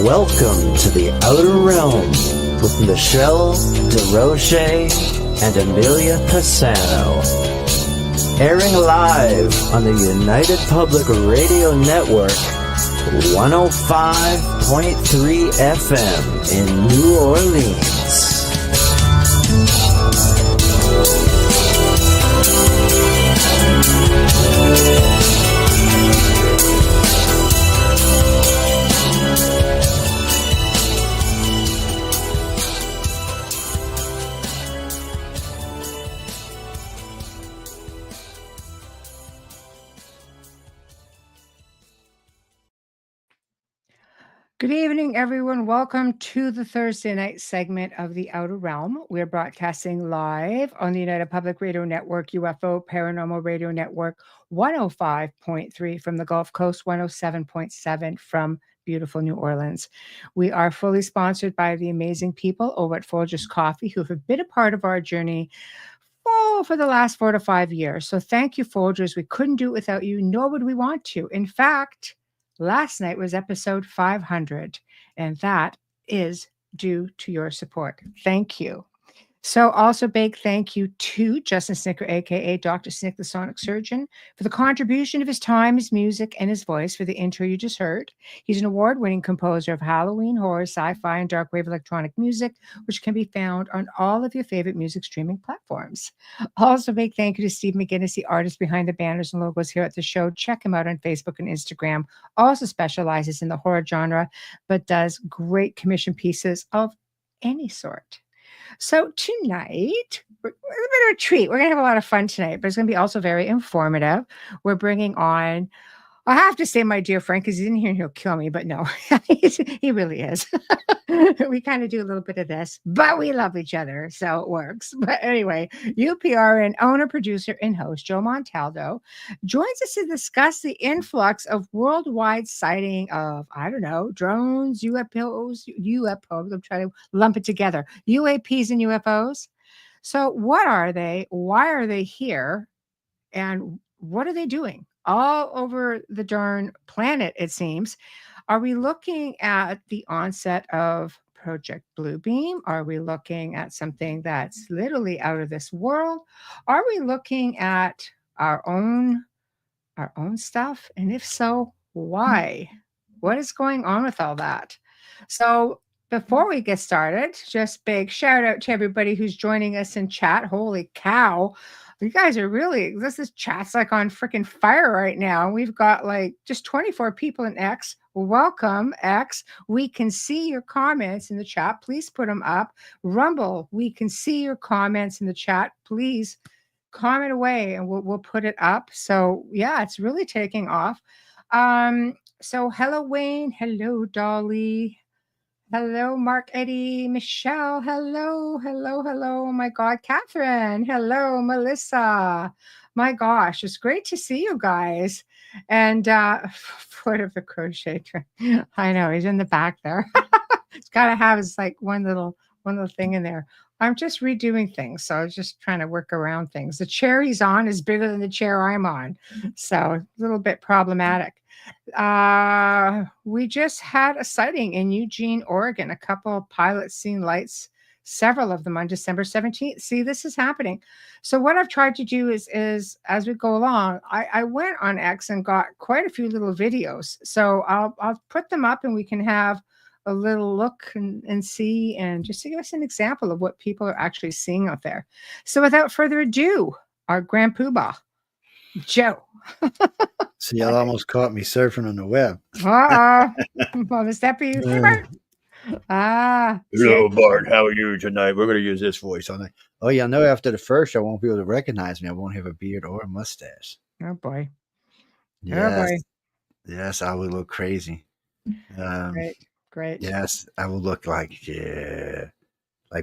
Welcome to the Outer Realm with MicheleDerocher and Amelia Pisano. Airing live on the United Public Radio Network, 105.3 FM in New Orleans. Good evening, everyone. Welcome to the Thursday night segment of The Outer Realm. We're broadcasting live on the United Public Radio Network, UFO Paranormal Radio Network, 105.3 from the Gulf Coast, 107.7 from beautiful New Orleans. We are fully sponsored by the amazing people over at Folgers Coffee who have been a part of our journey for the last 4 to 5 years. So thank you, Folgers. We couldn't do it without you, nor would we want to. In fact, last night was episode 500, and that is due to your support. Thank you. So also big thank you to Justin Snicker, a.k.a. Dr. Snick, the Sonic Surgeon, for the contribution of his time, his music, and his voice for the intro you just heard. He's an award-winning composer of Halloween, horror, sci-fi, and dark wave electronic music, which can be found on all of your favorite music streaming platforms. Also big thank you to Steve McGinnis, the artist behind the banners and logos here at the show. Check him out on Facebook and Instagram. Also specializes in the horror genre, but does great commission pieces of any sort. So tonight, we're a bit of a treat. We're going to have a lot of fun tonight, but it's going to be also very informative. We're bringing on, I have to say my dear friend, because he's in here and he'll kill me, but no, he really is. We kind of do a little bit of this, but we love each other, so it works. But anyway, UPRN owner, producer, and host Joe Montaldo joins us to discuss the influx of worldwide sighting of, I don't know, drones, UFOs, I'm trying to lump it together, UAPs and UFOs. So what are they? Why are they here? And what are they doing all over the darn planet, it seems? Are we looking at the onset of Project Bluebeam? Are we looking at something that's literally out of this world? Are we looking at our own stuff? And if so, why? What is going on with all that? So before we get started, just big shout out to everybody who's joining us in chat. Holy cow. You guys are really, this chat's like on freaking fire right now. We've got like just 24 people in X. Welcome, X. We can see your comments in the chat. Please put them up. Rumble, we can see your comments in the chat. Please comment away and we'll put it up. So yeah, it's really taking off. So hello, Wayne. Hello, Dolly. Hello, Mark, Eddie, Michelle. Hello. Oh my God, Catherine. Hello, Melissa. My gosh, it's great to see you guys. And foot of the crochet trend. I know he's in the back there. It's got to have his like one little thing in there. I'm just redoing things, so I was just trying to work around things. The chair he's on is bigger than the chair I'm on, so a little bit problematic. We just had a sighting in Eugene, Oregon. A couple of pilots seen lights, several of them on December 17th. See, this is happening. So what I've tried to do is as we go along, I went on X and got quite a few little videos. So I'll put them up and we can have a little look and see, and just to give us an example of what people are actually seeing out there. So without further ado, our grand poobah, Joe. See, y'all almost caught me surfing on the web. Well, is that for you, Bart? Hello, Bart. How are you tonight? We're going to use this voice on it. Oh, yeah, I know after the first show, I won't be able to recognize me. I won't have a beard or a mustache. Oh, boy. Yes. Oh, boy. Yes, I will look crazy. Great. Yes, I will look like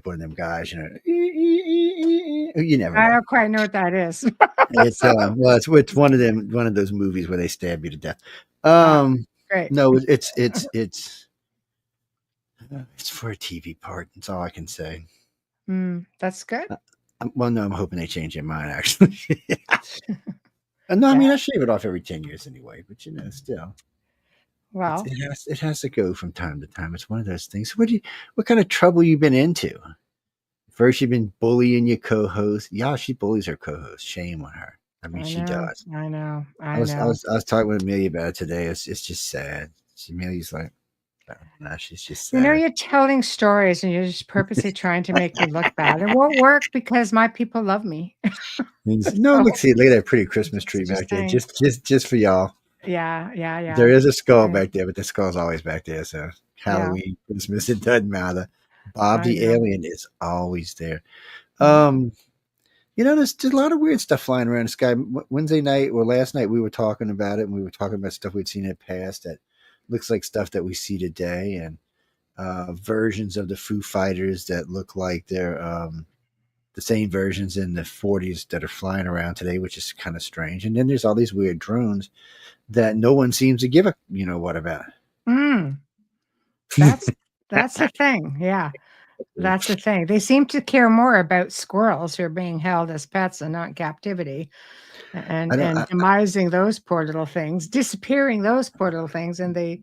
one of them guys, you know. You never know. I don't quite know what that is. It's it's one of those movies where they stab you to death. Great. No, it's for a TV part. That's all I can say. That's good. Well, no, I'm hoping they change their mind, actually. No, I mean, I shave it off every 10 years anyway, but, you know, still. Well, It has to go from time to time. It's one of those things. What kind of trouble you been into? First, you've been bullying your co-host. Yeah, she bullies her co-host. Shame on her. I mean, I she know, does. I know, I I was I know. was I was talking with Amelia about it today. It's just sad. Amelia's like, nah, she's just You know, sad. you're telling stories and you're just purposely trying to make me look bad. It won't work because my people love me. No, So, look, see, look at that pretty Christmas tree just back there. saying. Just for y'all. Yeah, yeah, There yeah. is a skull I, back there, but the skull's always back there. So yeah, Halloween, Christmas, it doesn't matter. Bob I the know. alien is always there. Yeah. Um, there's a lot of weird stuff flying around the sky. Wednesday night or last night, we were talking about it, and we were talking about stuff we'd seen in the past that looks like stuff that we see today, and versions of the Foo Fighters that look like they're the same versions in the 40s that are flying around today, which is kind of strange. And then there's all these weird drones that no one seems to give a what about. Mm, that's that's the thing. Yeah. That's the thing. They seem to care more about squirrels who are being held as pets and not in captivity, I don't. and demising those poor little things, disappearing those poor little things, and they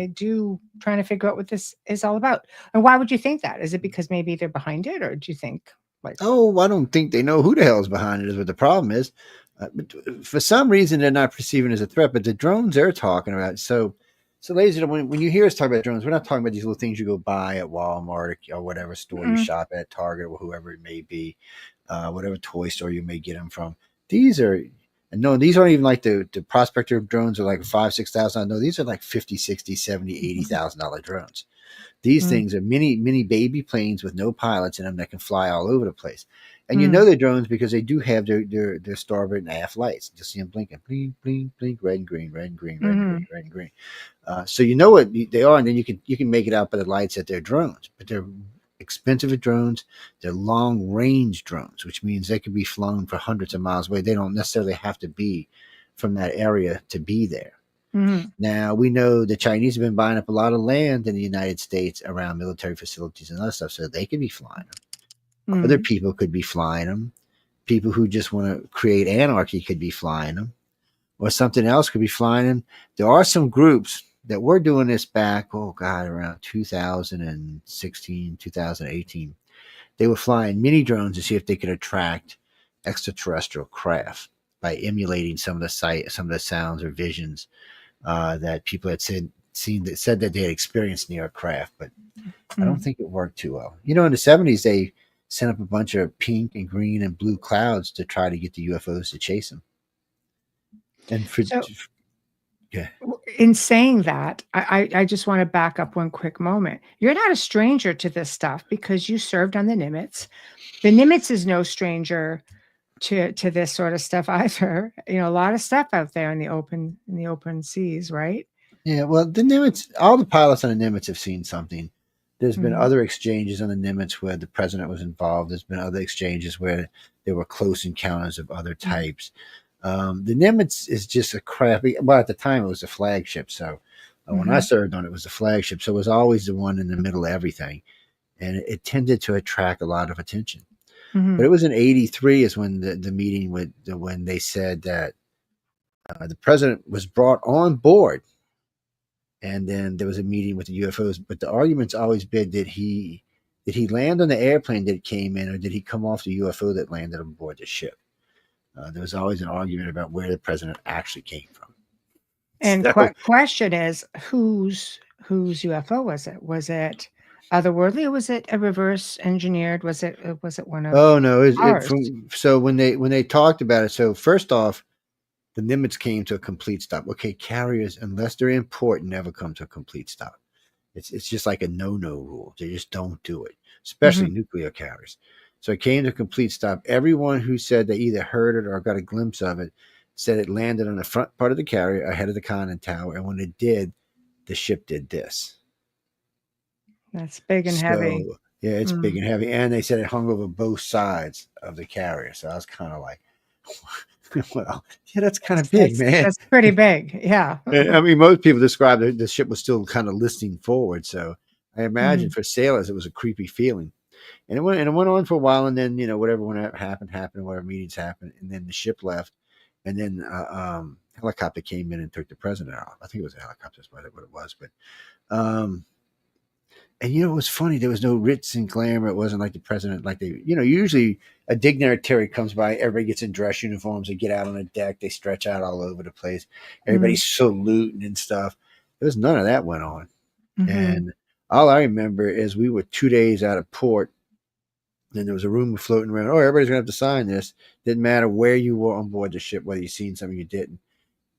do trying to figure out what this is all about. And why would you think that? Is it because maybe they're behind it, or do you think like I don't think they know who the hell's behind it. Is what the problem is. But for some reason, they're not perceiving it as a threat. But the drones they're talking about. So, ladies and gentlemen, when you hear us talk about drones, we're not talking about these little things you go buy at Walmart or whatever store you mm, shop at, Target or whoever it may be, whatever toy store you may get them from. These are no, these aren't even like the prospector drones are like 5,000-6,000. No, these are like 50, 60, 70, $80,000 drones. These mm, things are mini baby planes with no pilots in them that can fly all over the place. And you know mm, they're drones because they do have their starboard and aft lights. You'll see them blinking, blink, blink, blink, red and green, red and green, red and green, mm, red and green. So you know what they are, and then you can make it out by the lights that they're drones. But they're expensive drones. They're long range drones, which means they can be flown for hundreds of miles away. They don't necessarily have to be from that area to be there. mm, Now, we know the Chinese have been buying up a lot of land in the United States around military facilities and other stuff, so they could be flying them. Other mm, people could be flying them. People who just want to create anarchy could be flying them, or something else could be flying them. There are some groups that were doing this back, oh God, around 2016, 2018. They were flying mini drones to see if they could attract extraterrestrial craft by emulating some of the sounds or visions that people had said that they had experienced near a craft, but I don't mm. think it worked too well. In the 70s, they sent up a bunch of pink and green and blue clouds to try to get the UFOs to chase them. And So yeah, in saying that, I just want to back up one quick moment. You're not a stranger to this stuff because you served on the Nimitz. The Nimitz is no stranger to this sort of stuff either. You know, a lot of stuff out there in the open seas, right? yeah. Well, the Nimitz, all the pilots on the Nimitz have seen something. There's been Mhm, other exchanges on the Nimitz where the president was involved. There's been other exchanges where there were close encounters of other mhm, types. The Nimitz is just a crappy. Well, at the time it was a flagship. So when I mhm, served on it, it was a flagship. So it was always the one in the middle of everything, and it tended to attract a lot of attention. But mhm. it was in '83 is when the meeting when they said that the president was brought on board, and then there was a meeting with the UFOs. But the argument's always been did he land on the airplane that came in, or did he come off the UFO that landed on board the ship? There was always an argument about where the president actually came from. And So, question is, whose UFO was it? Was it otherworldly, or was it a reverse engineered? Was it one of oh no, it ours? from so when they talked about it. So first off, the Nimitz came to a complete stop. Okay, carriers, unless they're important, never come to a complete stop. It's just like a no rule. They just don't do it, especially Mhm. nuclear carriers. So it came to a complete stop. Everyone who said they either heard it or got a glimpse of it said it landed on the front part of the carrier ahead of the conning tower, and when it did, the ship did this. That's big and heavy. So yeah, it's big Mm. and heavy, and they said it hung over both sides of the carrier. So I was kind of like, well, yeah, that's kind of big, man. That's pretty big. Yeah. I mean, most people describe the ship was still kind of listing forward. So I imagine Mhm. for sailors, it was a creepy feeling. And it went on for a while, and then whatever happened, whatever meetings happened, and then the ship left, and then helicopter came in and took the president off. I think it was a helicopter, that's probably what it was. But and it was funny. There was no ritz and glamour. It wasn't like the president, like they, usually a dignitary comes by, everybody gets in dress uniforms, they get out on the deck, they stretch out all over the place. Everybody's saluting and stuff. There was none of that went on. And all I remember is we were 2 days out of port. And there was a rumor floating around, everybody's going to have to sign this. Didn't matter where you were on board the ship, whether you seen something you didn't.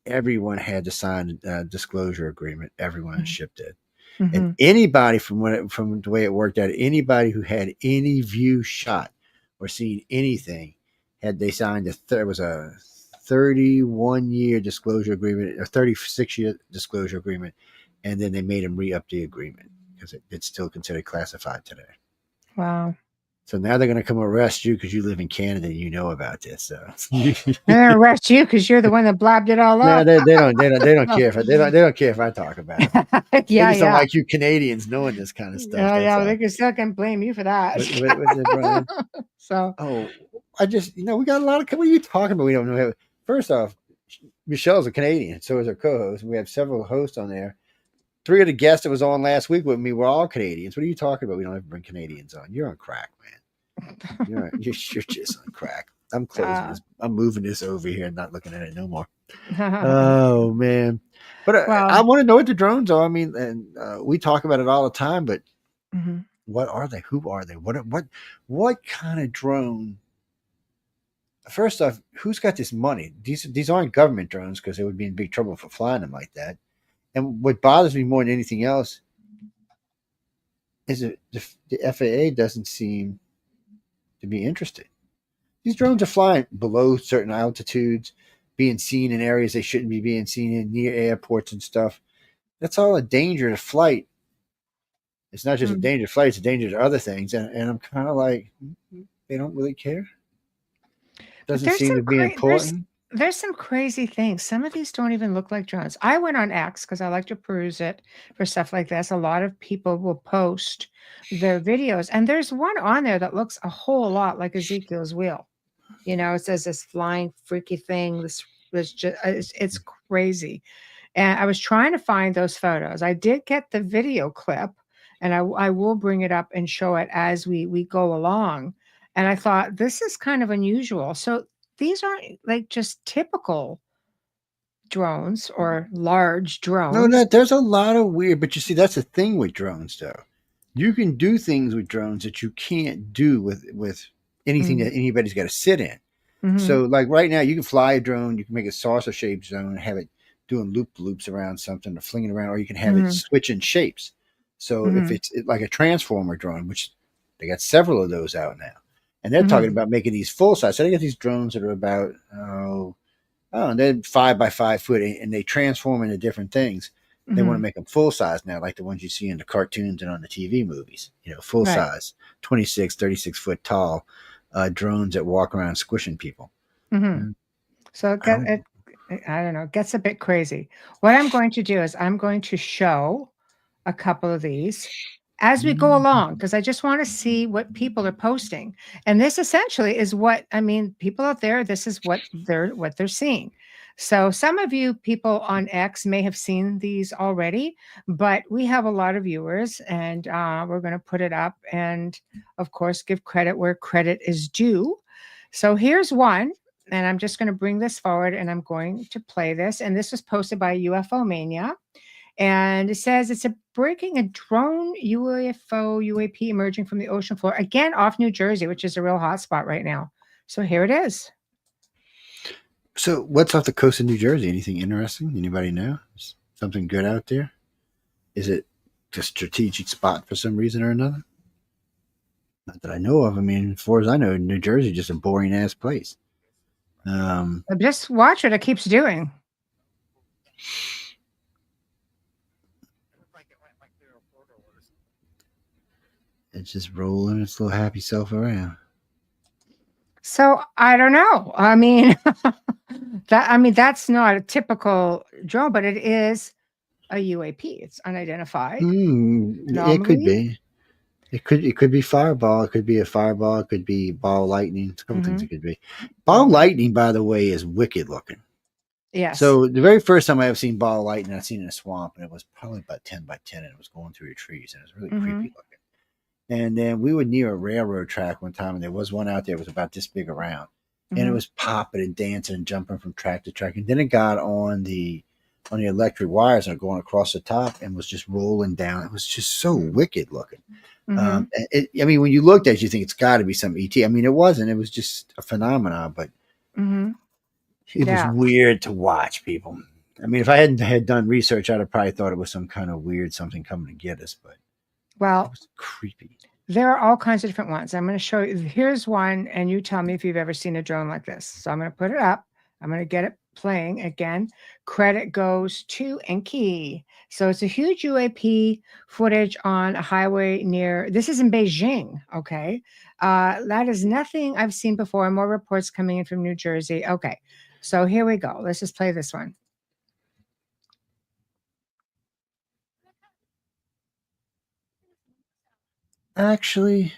Everyone had to sign a disclosure agreement. Everyone on the ship did. And anybody from the way it worked out, anybody who had any view shot or seen anything, they signed there was a 31-year disclosure agreement, a 36-year disclosure agreement, and then they made them re-up the agreement because it's still considered classified today. Wow. So now they're going to come arrest you because you live in Canada and you know about this. So they're going to arrest you because you're the one that blabbed it all up. No, they don't care if they don't care if I talk about it. They just don't like you Canadians knowing this kind of stuff. They can still blame you for that. So I just we got a lot of. What are you talking about? We don't know. First off, Michelle's a Canadian, so is her co-host. We have several hosts on there. 3 of the guests that was on last week with me were all Canadians. What are you talking about? We don't ever bring Canadians on. You're on crack, man. You're just on crack. I'm closing this. I'm moving this over here and not looking at it no more. Oh man! But I want to know what the drones are. I mean, and we talk about it all the time. But what are they? Who are they? What kind of drone? First off, who's got this money? These aren't government drones because they would be in big trouble for flying them like that. And what bothers me more than anything else is that the FAA doesn't seem to be interested. These drones are flying below certain altitudes, being seen in areas they shouldn't be being seen in, near airports and stuff. That's all a danger to flight. It's not just a danger to flight, it's a danger to other things. And I'm kind of like, they don't really care. Doesn't seem to be important. There's some crazy things. Some of these don't even look like drones. I went on X because I like to peruse it for stuff like this. A lot of people will post their videos, and there's one on there that looks a whole lot like Ezekiel's wheel. It says this flying freaky thing. This was just, it's crazy. And I was trying to find those photos. I did get the video clip, and I will bring it up and show it as we go along. And I thought, this is kind of unusual. So these aren't like just typical drones or large drones. No, there's a lot of weird, but you see, that's the thing with drones, though. You can do things with drones that you can't do with anything that anybody's got to sit in. So, like right now, you can fly a drone, you can make a saucer-shaped drone and have it doing loop-loops around something or flinging around, or you can have it switching shapes. So if it's like a transformer drone, which they got several of those out now. And they're talking about making these full size. So they got these drones that are about, they're 5 by 5 foot, and they transform into different things. They want to make them full size now, like the ones you see in the cartoons and on the TV movies. Full size, 26, 36 foot tall drones that walk around squishing people. So I don't know, it gets a bit crazy. What I'm going to do is I'm going to show a couple of these as we go along, because I just want to see what people are posting. And this essentially is people out there, this is what they're seeing. So some of you people on X may have seen these already, but we have a lot of viewers, and we're going to put it up and of course give credit where credit is due. So here's one, and I'm just going to bring this forward and I'm going to play this. And this was posted by UFO Mania. And it says it's breaking a drone UFO UAP emerging from the ocean floor, again off New Jersey, which is a real hot spot right now. So here it is. So what's off the coast of New Jersey? Anything interesting? Anybody know? Is something good out there? Is it a strategic spot for some reason or another? Not that I know of. I mean, as far as I know, New Jersey is just a boring ass place. Just watch what it keeps doing. It's just rolling its little happy self around. So I don't know. I mean, that's not a typical drone, but it is a UAP. It's unidentified. It could be. It could be fireball. It could be a fireball. It could be ball lightning. It's a couple things it could be. Ball lightning, by the way, is wicked looking. Yes. So the very first time I ever seen ball of lightning, I seen it in a swamp, and it was probably about 10 by 10, and it was going through the trees, and it was really Mm-hmm. creepy looking. And then we were near a railroad track one time, and there was one out there that was about this big around, and it Mm-hmm. was popping and dancing and jumping from track to track. And then it got on the electric wires and going across the top and was just rolling down. It was just so wicked looking. Mm-hmm. I mean, when you looked at it, you think it's got to be some ET. I mean, it wasn't. It was just a phenomenon, but Mm-hmm. it was Yeah. weird to watch, people. I mean, if I hadn't had done research, I'd have probably thought it was some kind of weird something coming to get us, but it Well, was creepy. there are all kinds of different ones. I'm going to show you. Here's one, and you tell me if you've ever seen a drone like this. So I'm going to put it up. I'm going to get it playing again. Credit goes to Enki. So it's a huge UAP footage on a highway near, this is in Beijing, okay? That is nothing I've seen before. More reports coming in from New Jersey. Okay, so here we go. Let's just play this one. Actually,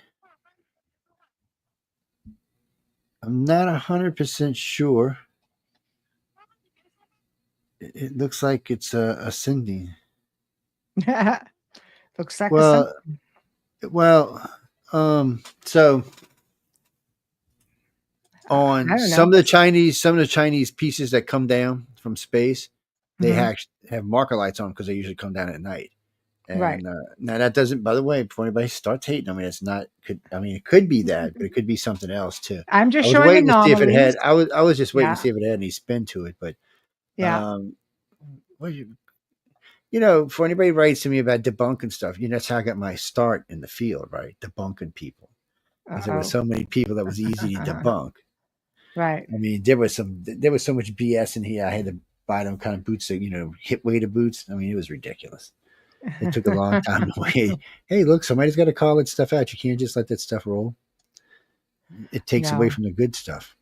I'm not 100% sure. It looks like it's ascending. Looks like Well, so I on don't some know. of the Chinese pieces that come down from space, they Mhm. have marker lights on because they usually come down at night. Right. And now that doesn't, by the way, before anybody starts hating, I mean, it's not. It could be that, but it could be something else too. I'm I just was showing waiting to see if it anomalies. had. I was just waiting to Yeah. see if it had any spin to it, but Yeah. what for anybody who writes to me about debunking stuff, that's how I got my start in the field, right? Debunking people, because there were Uh-oh. so many people that was easy to debunk. Right. I mean, there was so much BS in here. I had to buy them kind of boots that hip weighted boots. I mean, it was ridiculous. It took a long time to wait. Hey, look, somebody's got to call that stuff out. You can't just let that stuff roll. It takes away No. from the good stuff.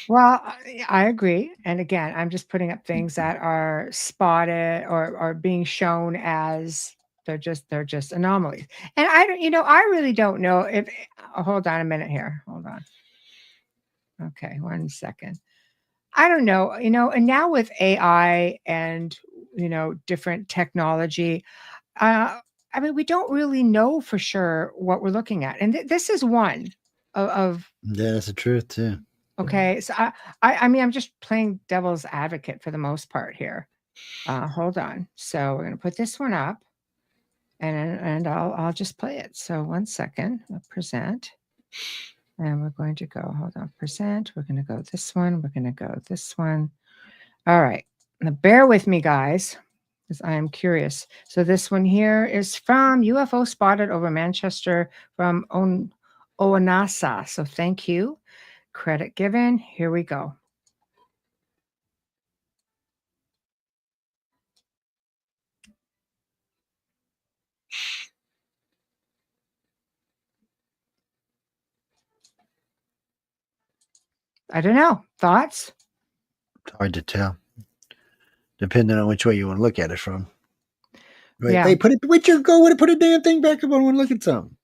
Well, I agree. And again, I'm just putting up things that are spotted or being shown as they're just anomalies. And I don't, I really don't know if hold on a minute here. Hold on. Okay, 1 second. I don't know, and now with AI and different technology, uh, I mean, we don't really know for sure what we're looking at, and this is one of Yeah, that's the truth too. okay. So I mean, I'm just playing devil's advocate for the most part here. Hold on. So we're gonna put this one up, and I'll just play it. So 1 second. I'll present. And we're going to go, hold on, present. We're going to go this one. We're going to go this one. All right. Now bear with me, guys, because I am curious. So this one here is from UFO spotted over Manchester from Oanasa. So thank you. Credit given. Here we go. I don't know. Thoughts? It's hard to tell, depending on which way you want to look at it from. Right? Yeah. Hey, put a damn thing back up. I want to look at something.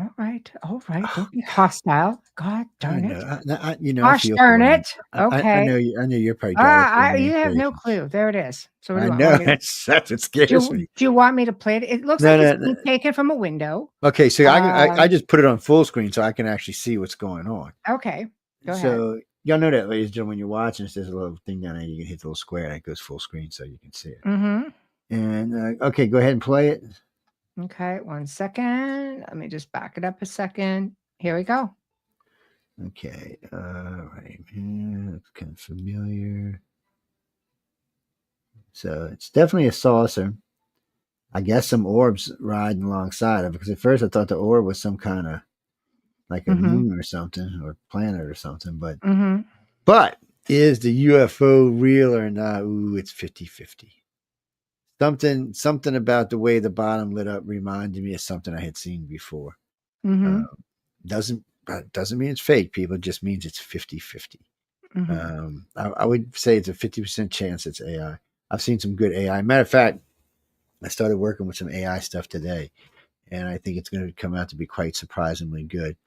All right. All right. Oh, Don't be hostile. God I darn know. it. I Gosh feel darn for you. it. Okay. I know you're probably driving through You have no administration. clue. There it is. So what do I you want? know. Want me to, That's what scares me. do you want me to play it? It looks No, like it's no, being no. taken from a window. Okay, so I Um, just put it on full screen so I can actually see what's going on. Okay. Go ahead. So y'all know that, ladies and gentlemen, when you're watching, there's a little thing down there. You can hit the little square and it goes full screen so you can see it. Mm-hmm. And okay, go ahead and play it. Okay. 1 second. Let me just back it up a second. Here we go. Okay. Right. Yeah, that's kind of familiar. So it's definitely a saucer. I guess some orbs riding alongside it, because at first I thought the orb was some kind of like a Mm-hmm. moon or something, or planet or something. Mm-hmm. But is the UFO real or not? Ooh, it's 50-50. Something about the way the bottom lit up reminded me of something I had seen before. Mm-hmm. Doesn't mean it's fake, people. It just means it's 50-50. Mm-hmm. I would say it's a 50% chance it's AI. I've seen some good AI. Matter of fact, I started working with some AI stuff today, and I think it's going to come out to be quite surprisingly good.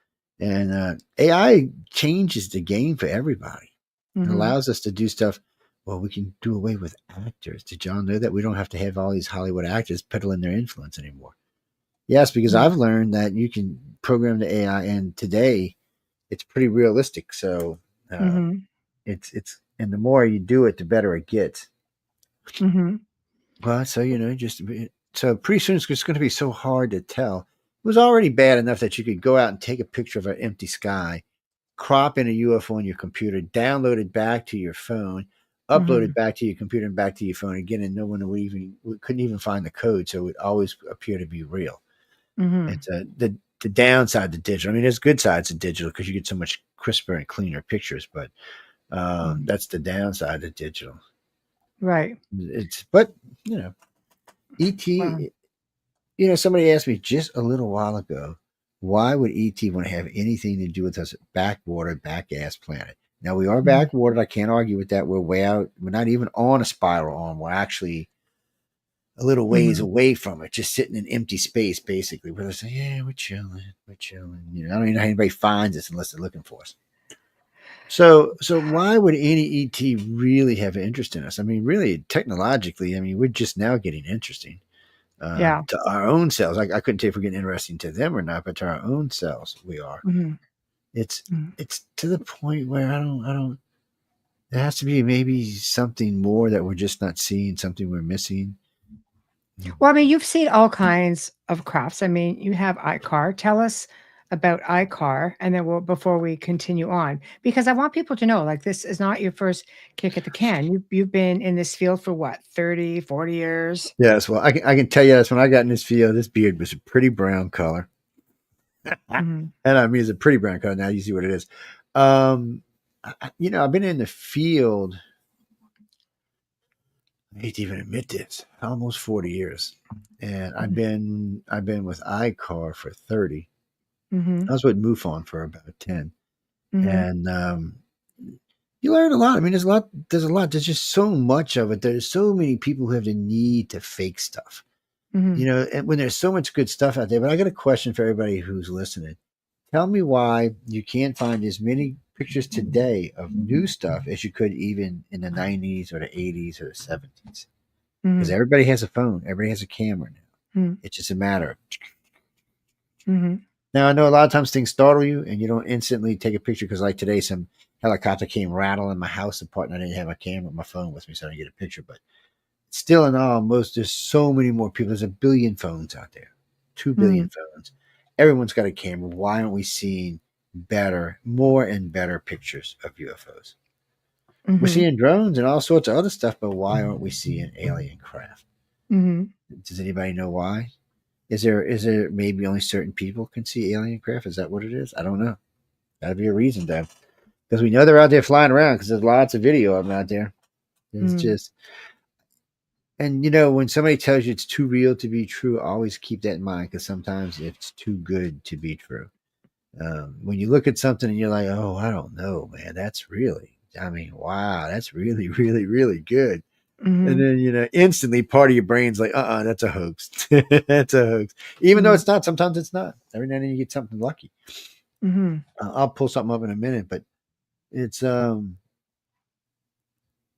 And AI changes the game for everybody. It Mm-hmm. allows us to do stuff well, we can do away with actors. Did y'all know that we don't have to have all these Hollywood actors peddling their influence anymore? Yes, because Mm. I've learned that you can program the AI, and today it's pretty realistic. So Mhm. it's and the more you do it, the better it gets. Mhm. Well, so just so pretty soon it's just going to be so hard to tell. It was already bad enough that you could go out and take a picture of an empty sky, crop in a UFO on your computer, download it back to your phone, upload it Mhm. back to your computer and back to your phone again, and no one couldn't even find the code, so it would always appear to be real. Mhm. It's the downside to digital. I mean, there's good sides to digital because you get so much crisper and cleaner pictures, but Mhm. that's the downside to digital. Right. But you know, Wow. ET. Somebody asked me just a little while ago, why would ET want to have anything to do with us backwater, back ass planet? Now we are Mhm. backwatered. I can't argue with that. We're way out. We're not even on a spiral arm. We're actually a little ways Mhm. away from it, just sitting in empty space, basically. Where they say, "Yeah, we're chilling, we're chilling." I don't even know how anybody finds us unless they're looking for us. So why would any ET really have an interest in us? I mean, really, technologically, I mean, we're just now getting interesting Yeah. to our own selves. I couldn't tell if we're getting interesting to them or not, but to our own selves, we are. Mhm. It's Mhm. it's to the point where I don't. There has to be maybe something more that we're just not seeing, something we're missing. Well, I mean, you've seen all kinds of crafts. I mean, you have iCar. Tell us about iCar, and then before we continue on, because I want people to know, like, this is not your first kick at the can. You've been in this field for what, 30, 40 years? Yes, well, I can tell you this. When I got in this field, this beard was a pretty brown color, Mhm. and I mean it's a pretty brown color. Now you see what it is. Um, I've been in the field. I hate to even admit this, almost 40 years, and I've been with iCar for 30. I Mhm. was with MUFON for about 10, Mhm. and you learn a lot. I mean, there's a lot. There's a lot. There's just so much of it. There's so many people who have the need to fake stuff. Mhm. And when there's so much good stuff out there. But I got a question for everybody who's listening. Tell me why you can't find as many pictures today of new stuff as you could even in the 90s or the 80s or the 70s. Because Mhm. everybody has a phone, everybody has a camera now. Mhm. It's just a matter of. Mhm. Now, I know a lot of times things startle you and you don't instantly take a picture because, like today, some helicopter came rattling my house apart and I didn't have my camera, my phone with me, so I didn't get a picture. But still, in all, there's so many more people. There's a billion phones out there, 2 billion Mhm. phones. Everyone's got a camera. Why aren't we seeing more and better pictures of UFOs? We're Mhm. seeing drones and all sorts of other stuff, but why aren't we seeing alien craft? Mhm. Does anybody know why? Is there maybe only certain people can see alien craft? Is that what it is? I don't know. Gotta be a reason, though, because we know they're out there flying around because there's lots of video of them out there. It's Mhm. just, and when somebody tells you it's too real to be true, always keep that in mind because sometimes it's too good to be true. When you look at something and you're like, oh, I don't know, man, that's really, I mean, wow, that's really, really, really good. And Mhm. then, instantly part of your brain's like, that's a hoax. That's a hoax. Even though Mhm. it's not, sometimes it's not. Every now and then you get something lucky. Mhm. I'll pull something up in a minute, but it's, Hmm.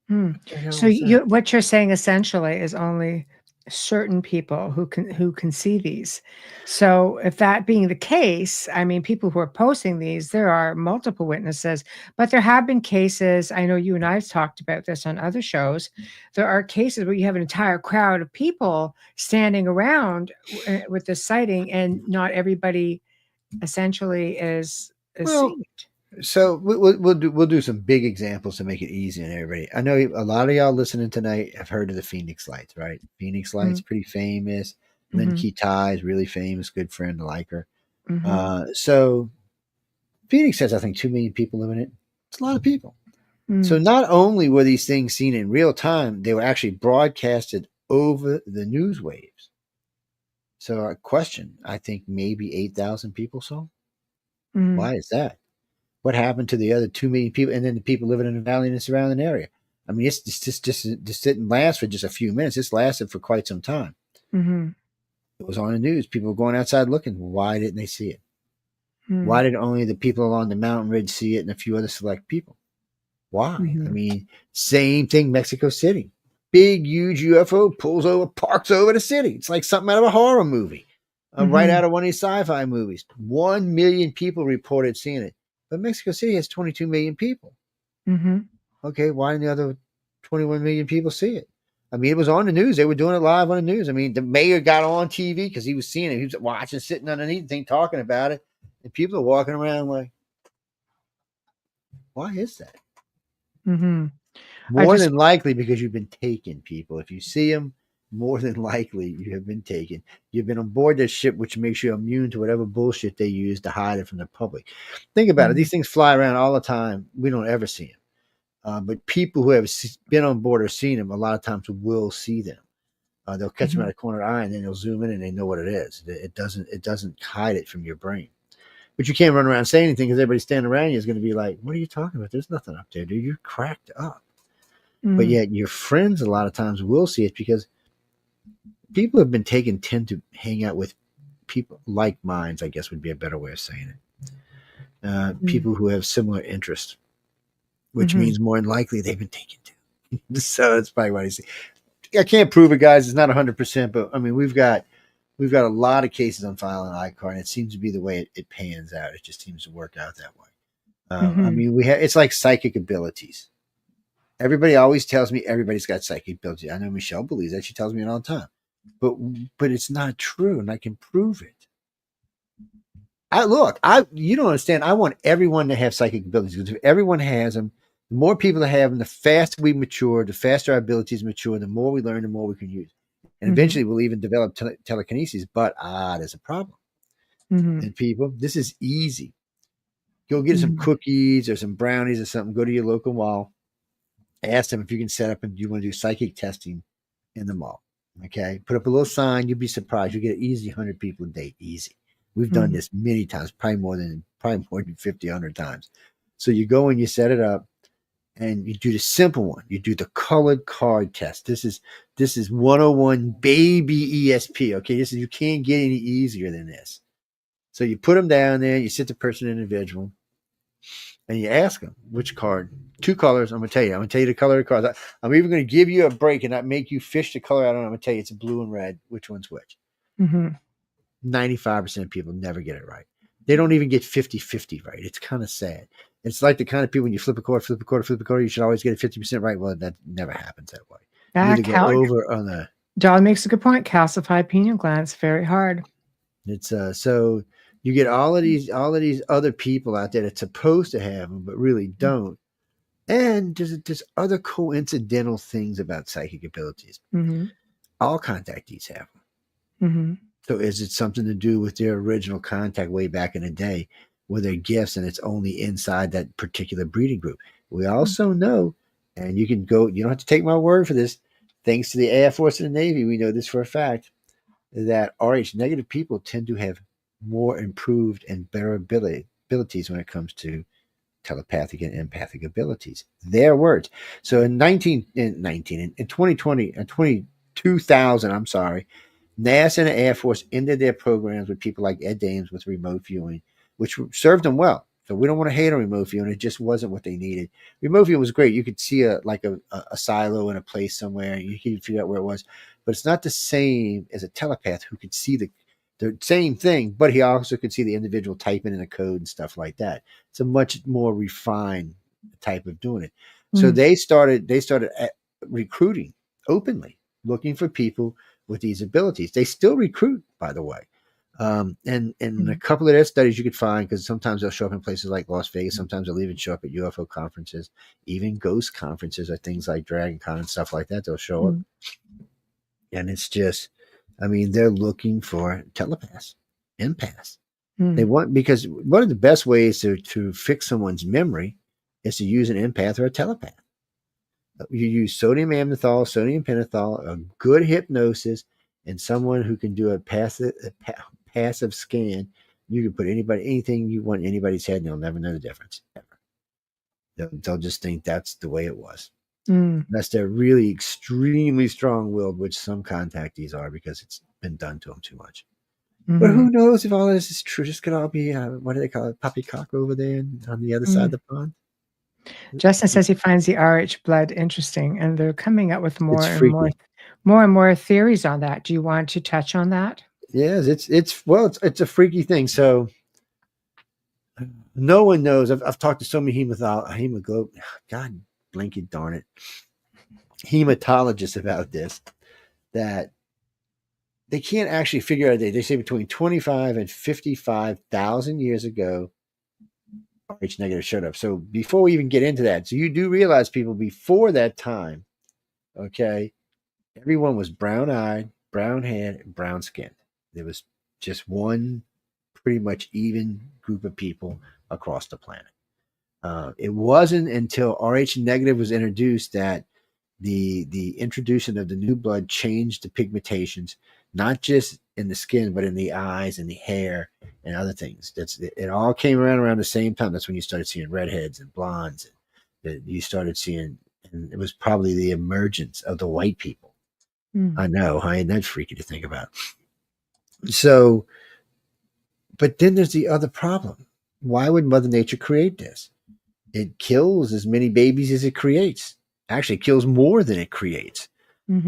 what the hell So was that? what you're saying essentially is only certain people who can see these. So if that being the case, I mean, people who are posting these, there are multiple witnesses, but there have been cases. I know you and I've talked about this on other shows. There are cases where you have an entire crowd of people standing around with the sighting, and not everybody essentially is Well, seeing it. so we'll do some big examples to make it easy on everybody. I know a lot of y'all listening tonight have heard of the Phoenix Lights, right? Phoenix Lights, pretty famous. Lynn Mm-hmm. Key is really famous, good friend, I like her. Mm-hmm. So Phoenix has, I think, 2 million people living in it. It's a lot of people. So Mm-hmm. not only were these things seen in real time, they were actually broadcasted over the news waves. So a question, I think maybe 8,000 people saw. Mm-hmm. Why is that? What happened to the other 2 million people, and then the people living in the valley and the surrounding area? I mean, this didn't last for just a few minutes. This lasted for quite some time. Mm-hmm. It was on the news. People were going outside looking. Why didn't they see it? Mm-hmm. Why did only the people along the mountain ridge see it and a few other select people? Why? I Mhm. mean, same thing, Mexico City. Big, huge UFO pulls over, parks over the city. It's like something out of a horror movie, right Mhm. out of one of these sci-fi movies. 1 million people reported seeing it. But Mexico City has 22 million people. Mhm. Okay, why didn't the other 21 million people see it? I mean, it was on the news. They were doing it live on the news. I mean, the mayor got on TV because he was seeing it. He was watching, sitting underneath the thing, talking about it. And people are walking around like, why is that? Mhm. I More just than likely because you've been taken, people. If you see them, more than likely you have been taken. You've been on board this ship, which makes you immune to whatever bullshit they use to hide it from the public. Think about it. Mhm. These things fly around all the time. We don't ever see them. But people who have been on board or seen them, a lot of times will see them. They'll catch them out Mhm. of the corner of the eye, and then they'll zoom in, and they know what it is. It doesn't hide it from your brain. But you can't run around and say anything because everybody standing around you is going to be like, "What are you talking about? There's nothing up there, dude. You're cracked up." But Mm. yet, your friends a lot of times will see it because people who have been taken tend to hang out with people like minds. I guess would be a better way of saying it. Mm. People who have similar interests, which Mhm. means more than likely they've been taken to. So that's probably what I see. I can't prove it, guys. It's not 100%, but I mean, we've got a lot of cases on file in iCar, and it seems to be the way it pans out. It just seems to work out that way. I Mhm. mean, it's like psychic abilities. Everybody always tells me everybody's got psychic abilities. I know Michelle believes that. She tells me it all the time. But it's not true, and I can prove it. You don't understand. I want everyone to have psychic abilities because if everyone has them, the more people that have them, the faster we mature, the faster our abilities mature, the more we learn, the more we can use. And Mhm. eventually we'll even develop telekinesis. But there's a problem. Mhm. And people, this is easy. Go get some Mhm. cookies or some brownies or something. Go to your local mall. Ask them if you can set up and you want to do psychic testing in the mall. Okay. Put up a little sign. You'll be surprised. You get an easy 100 people a day. Easy. We've done Mhm. this many times, probably more than 50, 100 times. So you go and you set it up and you do the simple one. You do the colored card test. This is 101 baby ESP. Okay. You can't get any easier than this. So you put them down there, you sit the person individual, and you ask them which card. Two colors. I'm gonna tell you. I'm gonna tell you the color of the cards. I'm even gonna give you a break and not make you fish the color out. I'm gonna tell you it's blue and red. Which one's which? Mhm. 95% of people never get it right. They don't even get 50-50 right. It's kind of sad. It's like the kind of people when you flip a quarter, flip a quarter, flip a quarter, you should always get it 50% right. Well, that never happens that way. You Ah, either go over on the John makes a good point. Calcified pineal glands, very hard. it's so you get all of these other people out there that's supposed to have them but really don't. And there's other coincidental things about psychic abilities. Mhm. All contactees have them. Mhm. So is it something to do with their original contact way back in the day with their gifts and it's only inside that particular breeding group? We also know, and you don't have to take my word for this, thanks to the Air Force and the Navy, we know this for a fact, that RH negative people tend to have more improved and better abilities when it comes to telepathic and empathic abilities. Their words. So in 2020, 2000, I'm sorry, NASA and the Air Force ended their programs with people like Ed Dames with remote viewing, which served them well. So we don't want to hate on remote viewing. It just wasn't what they needed. Remote viewing was great. You could see a silo in a place somewhere. You could figure out where it was, but it's not the same as a telepath who could see the same thing, but he also could see the individual typing in a code and stuff like that. It's a much more refined type of doing it. So Mm. they started recruiting openly, looking for people with these abilities. They still recruit, by the way. And in a Mm. couple of their studies you could find, because sometimes they'll show up in places like Las Vegas, sometimes they'll even show up at UFO conferences, even ghost conferences or things like Dragon Con and stuff like that. They'll show up. Mm. And it's just, I mean, they're looking for telepaths, empaths. They Mm. want, because one of the best ways to fix someone's memory is to use an empath or a telepath. You use sodium amytal, sodium pentothal, a good hypnosis, and someone who can do a passive scan. You can put anything you want in anybody's head, and they'll never know the difference ever. They'll just think that's the way it was. Mm. Unless they're really extremely strong-willed, which some contactees are, because it's been done to them too much. But Mhm. who knows if all of this is true? Just could all be what do they call it, poppycock over there on the other side of Mm. the pond. Justin says he finds the RH blood interesting, and they're coming up with more It's and freaky. more theories on that. Do you want to touch on that? Yes, it's a freaky thing. So no one knows. I've talked to so many hemoglobin. God, blinky darn it, hematologists about this, that they can't actually figure out. They say between 25 and 55,000 years ago, Rh negative showed up. So before we even get into that, so you do realize, people, before that time, okay, everyone was brown eyed, brown haired, and brown skinned. There was just one pretty much even group of people across the planet. It wasn't until Rh negative was introduced that the introduction of the new blood changed the pigmentations, not just in the skin, but in the eyes and the hair and other things. It all came around the same time. That's when you started seeing redheads and blondes. And that you started seeing, and it was probably the emergence of the white people. I know, ain't that freaky to think about. So, but then there's the other problem. Why would Mother Nature create this? It kills as many babies as it creates. Actually, it kills more than it creates.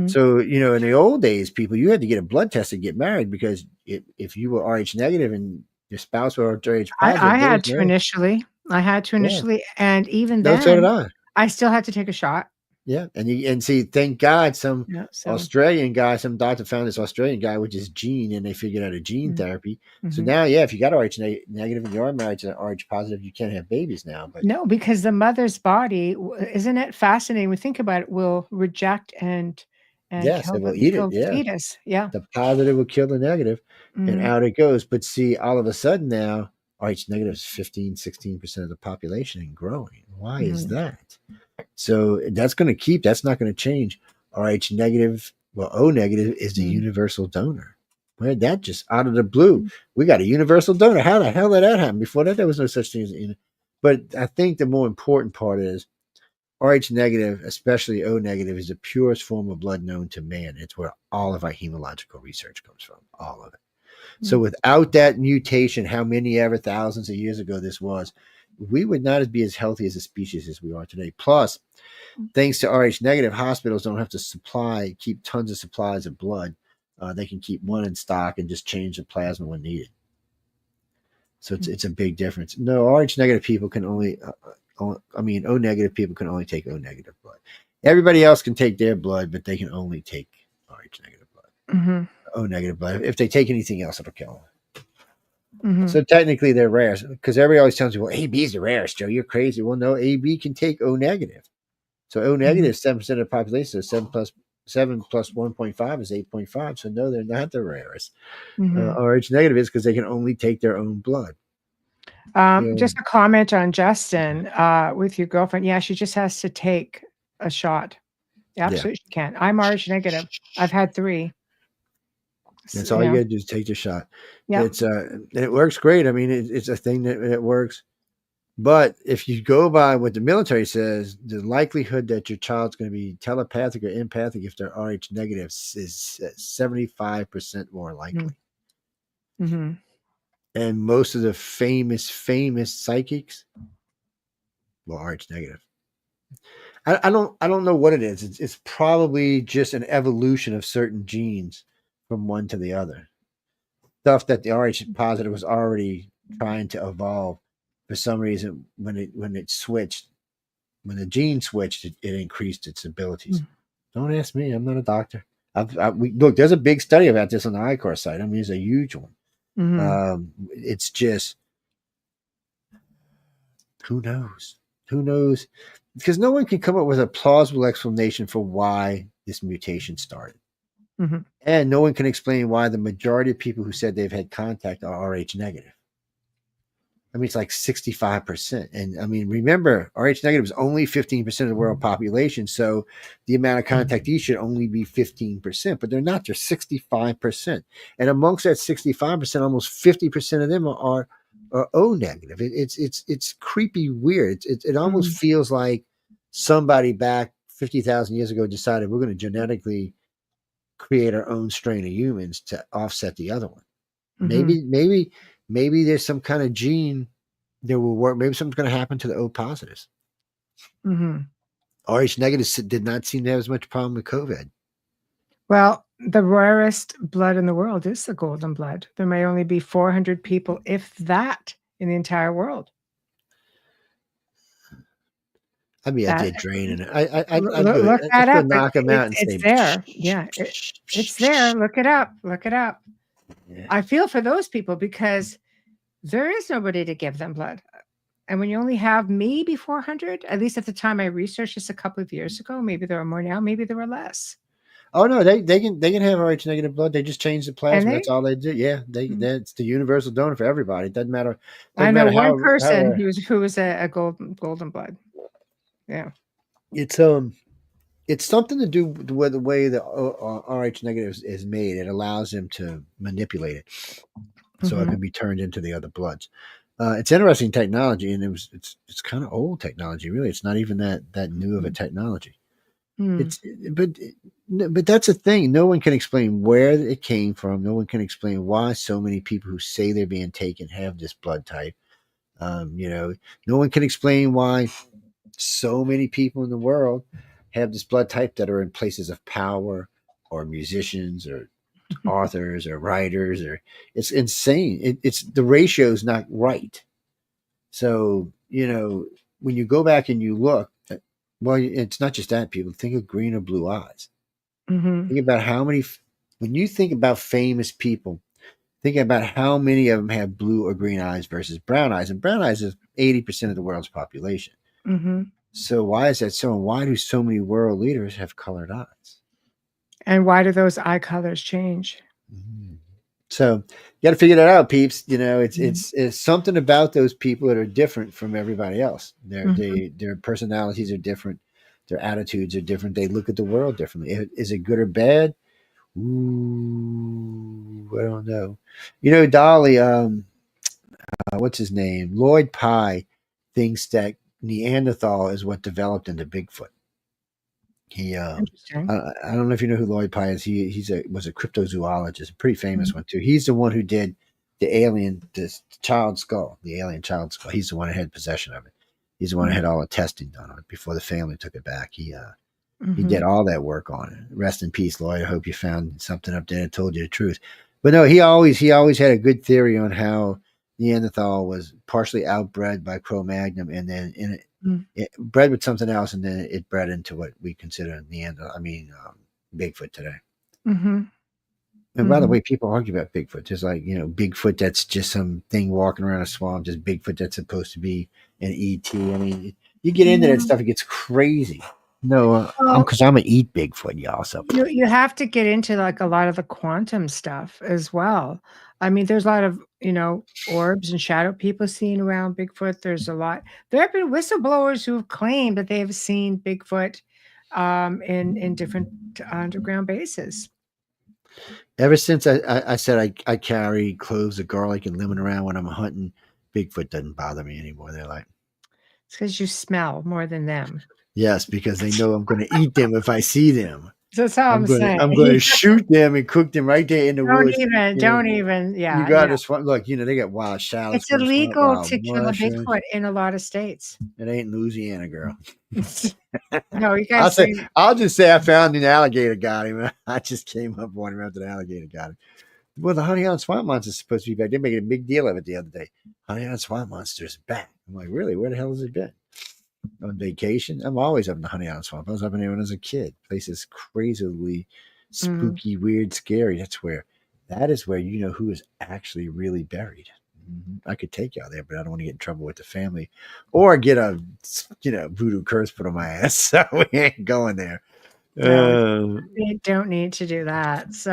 So, in the old days, people, you had to get a blood test to get married, because if you were Rh negative and your spouse were Rh positive, I there was had to initially. yeah. And even No, so did then, I. I still had to take a shot. Yeah, and see, thank God, some Yeah, so Australian guy, some doctor found this Australian guy with his gene, and they figured out a gene therapy. So mhm. now, yeah, if you got Rh negative and you are married to an Rh positive, you can't have babies now. But No, because the mother's body, isn't it fascinating? We think about it, will reject and yes, kill it will eat it. the Yeah, fetus. Yeah. the positive will kill the negative, and Mm, out it goes. But see, all of a sudden now, Rh negative is 15-16% of the population and growing. Why is mhm, that? So that's going to keep, that's not going to change. Rh negative, well, O negative is the mm, universal donor. Where that just out of the blue, mm, we got a universal donor. How the hell did that happen? Before that, there was no such thing as but I think the more important part is Rh negative, especially O negative, is the purest form of blood known to man. It's where all of our hematological research comes from, all of it. So mm, without that mutation, how many ever thousands of years ago this was, we would not be as healthy as a species as we are today. Plus, thanks to Rh negative, hospitals don't have to keep tons of supplies of blood. They can keep one in stock and just change the plasma when needed. So it's a big difference. No, Rh negative people can only, O negative people can only take O negative blood. Everybody else can take their blood, but they can only take Rh negative blood. mhm, O negative blood. If they take anything else, it'll kill them. mhm, So technically, they're rare, because everybody always tells you, "Well, AB is the rarest, Joe. You're crazy." Well, no, AB can take O negative. So O mhm, negative is 7% of the population. So 7 plus 1.5 is 8.5. So no, they're not the rarest. mhm. Rh negative is because they can only take their own blood. Just a comment on Justin, with your girlfriend. Yeah, she just has to take a shot. Yeah, Absolutely, she can. I'm Rh negative. I've had 3. that's all you Yeah, got to do is take the shot. yeah. It works great. I mean, it's a thing that works. But if you go by what the military says, the likelihood that your child's going to be telepathic or empathic if they're Rh negative is 75% more likely. Mhm. And most of the famous psychics were Rh negative. I don't know what it is. It's probably just an evolution of certain genes from one to the other. Stuff that the Rh positive was already trying to evolve. For some reason, when it switched, when the gene switched, it increased its abilities. Mm. Don't ask me. I'm not a doctor. Look, there's a big study about this on the ICAR site. I mean, it's a huge one. Mhm. It's just, who knows? Who knows? Because no one can come up with a plausible explanation for why this mutation started. Mhm. And no one can explain why the majority of people who said they've had contact are Rh negative. I mean, it's like 65%. And I mean, remember, Rh negative is only 15% of the world population. So the amount of contactees should only be 15%, but they're not. They're 65%. And amongst that 65%, almost 50% of them are O negative. It's creepy weird. It almost Mhm. feels like somebody back 50,000 years ago decided we're going to genetically create our own strain of humans to offset the other one. Mhm. Maybe there's some kind of gene that will work. Maybe something's going to happen to the O positives. Hmm. Rh negatives did not seem to have as much problem with COVID. Well, the rarest blood in the world is the golden blood. There may only be 400 people, if that, in the entire world. I'd be out That there draining it. I'd go. look I'd that just go up. knock them out and It's say, there. Yeah, it's there. Look it up. Look it up. yeah. I feel for those people because there is nobody to give them blood. And when you only have maybe 400, at least at the time I researched this a couple of years ago, maybe there are more now, maybe there were less. Oh no, they can have Rh negative blood. They just change the And plasma. they, That's all they do. Yeah, that's the universal donor for everybody. It doesn't matter. I Doesn't know matter one how person rare. who was a golden blood. Yeah. It's something to do with the way the Rh negative is made. It allows them to manipulate it, so it Mhm. can be turned into the other bloods. It's interesting technology, and it's kind of old technology. Really, it's not even that new of a technology. Mm. It's but that's the thing. No one can explain where it came from. No one can explain why so many people who say they're being taken have this blood type. No one can explain why so many people in the world have this blood type that are in places of power or musicians or authors or writers or it's insane. It's the ratio is not right. So when you go back and you look, well, it's not just that. People think of green or blue eyes. Mhm. Think about how many. When you think about famous people, think about how many of them have blue or green eyes versus brown eyes, and brown eyes is 80% of the world's population. Mhm. So why is that so? And why do so many world leaders have colored eyes? And why do those eye colors change? Mhm. So you got to figure that out, peeps. Mhm. It's something about those people that are different from everybody else. Mhm. Their personalities are different. Their attitudes are different. They look at the world differently. Is it good or bad? Ooh, I don't know. Dolly, what's his name? Lloyd Pye thinks that Neanderthal is what developed into Bigfoot. He, Interesting. I don't know if you know who Lloyd Pye is. Was a cryptozoologist, a pretty famous Mhm. one too. He's the one who did the child skull, the alien child skull. He's the one who had possession of it. He's the one who Mhm. had all the testing done on it before the family took it back. He did Mhm. all that work on it. Rest in peace, Lloyd. I hope you found something up there that told you the truth. But no, he always had a good theory on how Neanderthal was partially outbred by Cro-Magnon, and then Mhm. it bred with something else, and then it bred into what we consider Bigfoot today. Mhm. And by the Mhm. way, people argue about Bigfoot. There's Bigfoot that's just some thing walking around a swamp, just Bigfoot that's supposed to be an ET. I mean, you get into that Mhm. stuff, it gets crazy. No, Well, I'm gonna eat Bigfoot, y'all. So you have to get into like a lot of the quantum stuff as well. I mean, there's a lot of, orbs and shadow people seen around Bigfoot. There's a lot. There have been whistleblowers who have claimed that they have seen Bigfoot in different underground bases. ever since I said I carry cloves of garlic and lemon around when I'm hunting, Bigfoot doesn't bother me anymore. They're like, It's because you smell more than them. yes, because they know I'm going to eat them if I see them. That's all I'm saying. I'm going to shoot them and cook them right there in the Don't woods. even, You know, don't even. you Yeah, got no. to swamp. Look, they got wild shallots It's from the swamp, illegal wild to kill a mushrooms. Bigfoot in a lot of states. It ain't Louisiana, girl. No, you guys say I'll just say I found an alligator got him. I just came up on him after the alligator got him. Well, the Honey Island Swamp Monster's supposed to be back. They're making a big deal of it the other day. Honey Island Swamp Monster's back. I'm like, really? Where the hell has it been? On vacation? I'm always up in the Honey Island Swamp. I was up in there when I was a kid. Place is crazily mhm. spooky, weird, scary. That is where you know who is actually really buried. I could take y'all there, but I don't want to get in trouble with the family or get a voodoo curse put on my ass. So we ain't going there. No, Uh, you don't need to do that. no, So,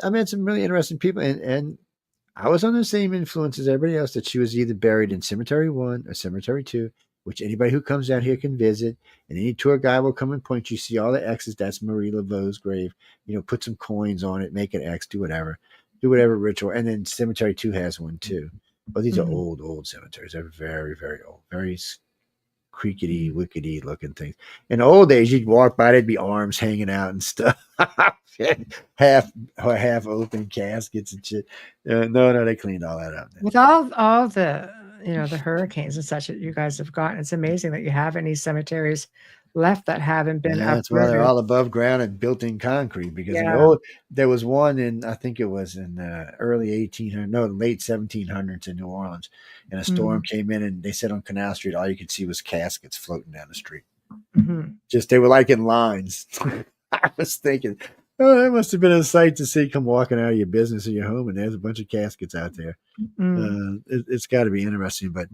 I met some really interesting people, and I was under the same influence as everybody else that she was either buried in Cemetery 1 or Cemetery 2, which anybody who comes out here can visit. And any tour guide will come and point you, see all the X's. That's Marie Laveau's grave. Put some coins on it, make an X, do whatever. Do whatever ritual. And then Cemetery 2 has one too. But these are mhm. old cemeteries. They're very, very old. Very creakety, wickety looking things. In the old days, you'd walk by, there'd be arms hanging out and stuff, half open caskets and shit. No, they cleaned all that up. With all the the hurricanes and such that you guys have gotten. It's amazing that you have any cemeteries left that haven't been That's why they're uprooted. all above ground and built in concrete. Because in the Yeah. old, there was one in, I think it was in the early 1800s, no, late 1700s in New Orleans, and a storm came in, and they said on Canal Street, all you could see was caskets floating down the street. Mm-hmm. Just they were like in lines. I was thinking, oh, that must have been a sight to see. Come walking out of your business or your home, and there's a bunch of caskets out there. It's got to be interesting, but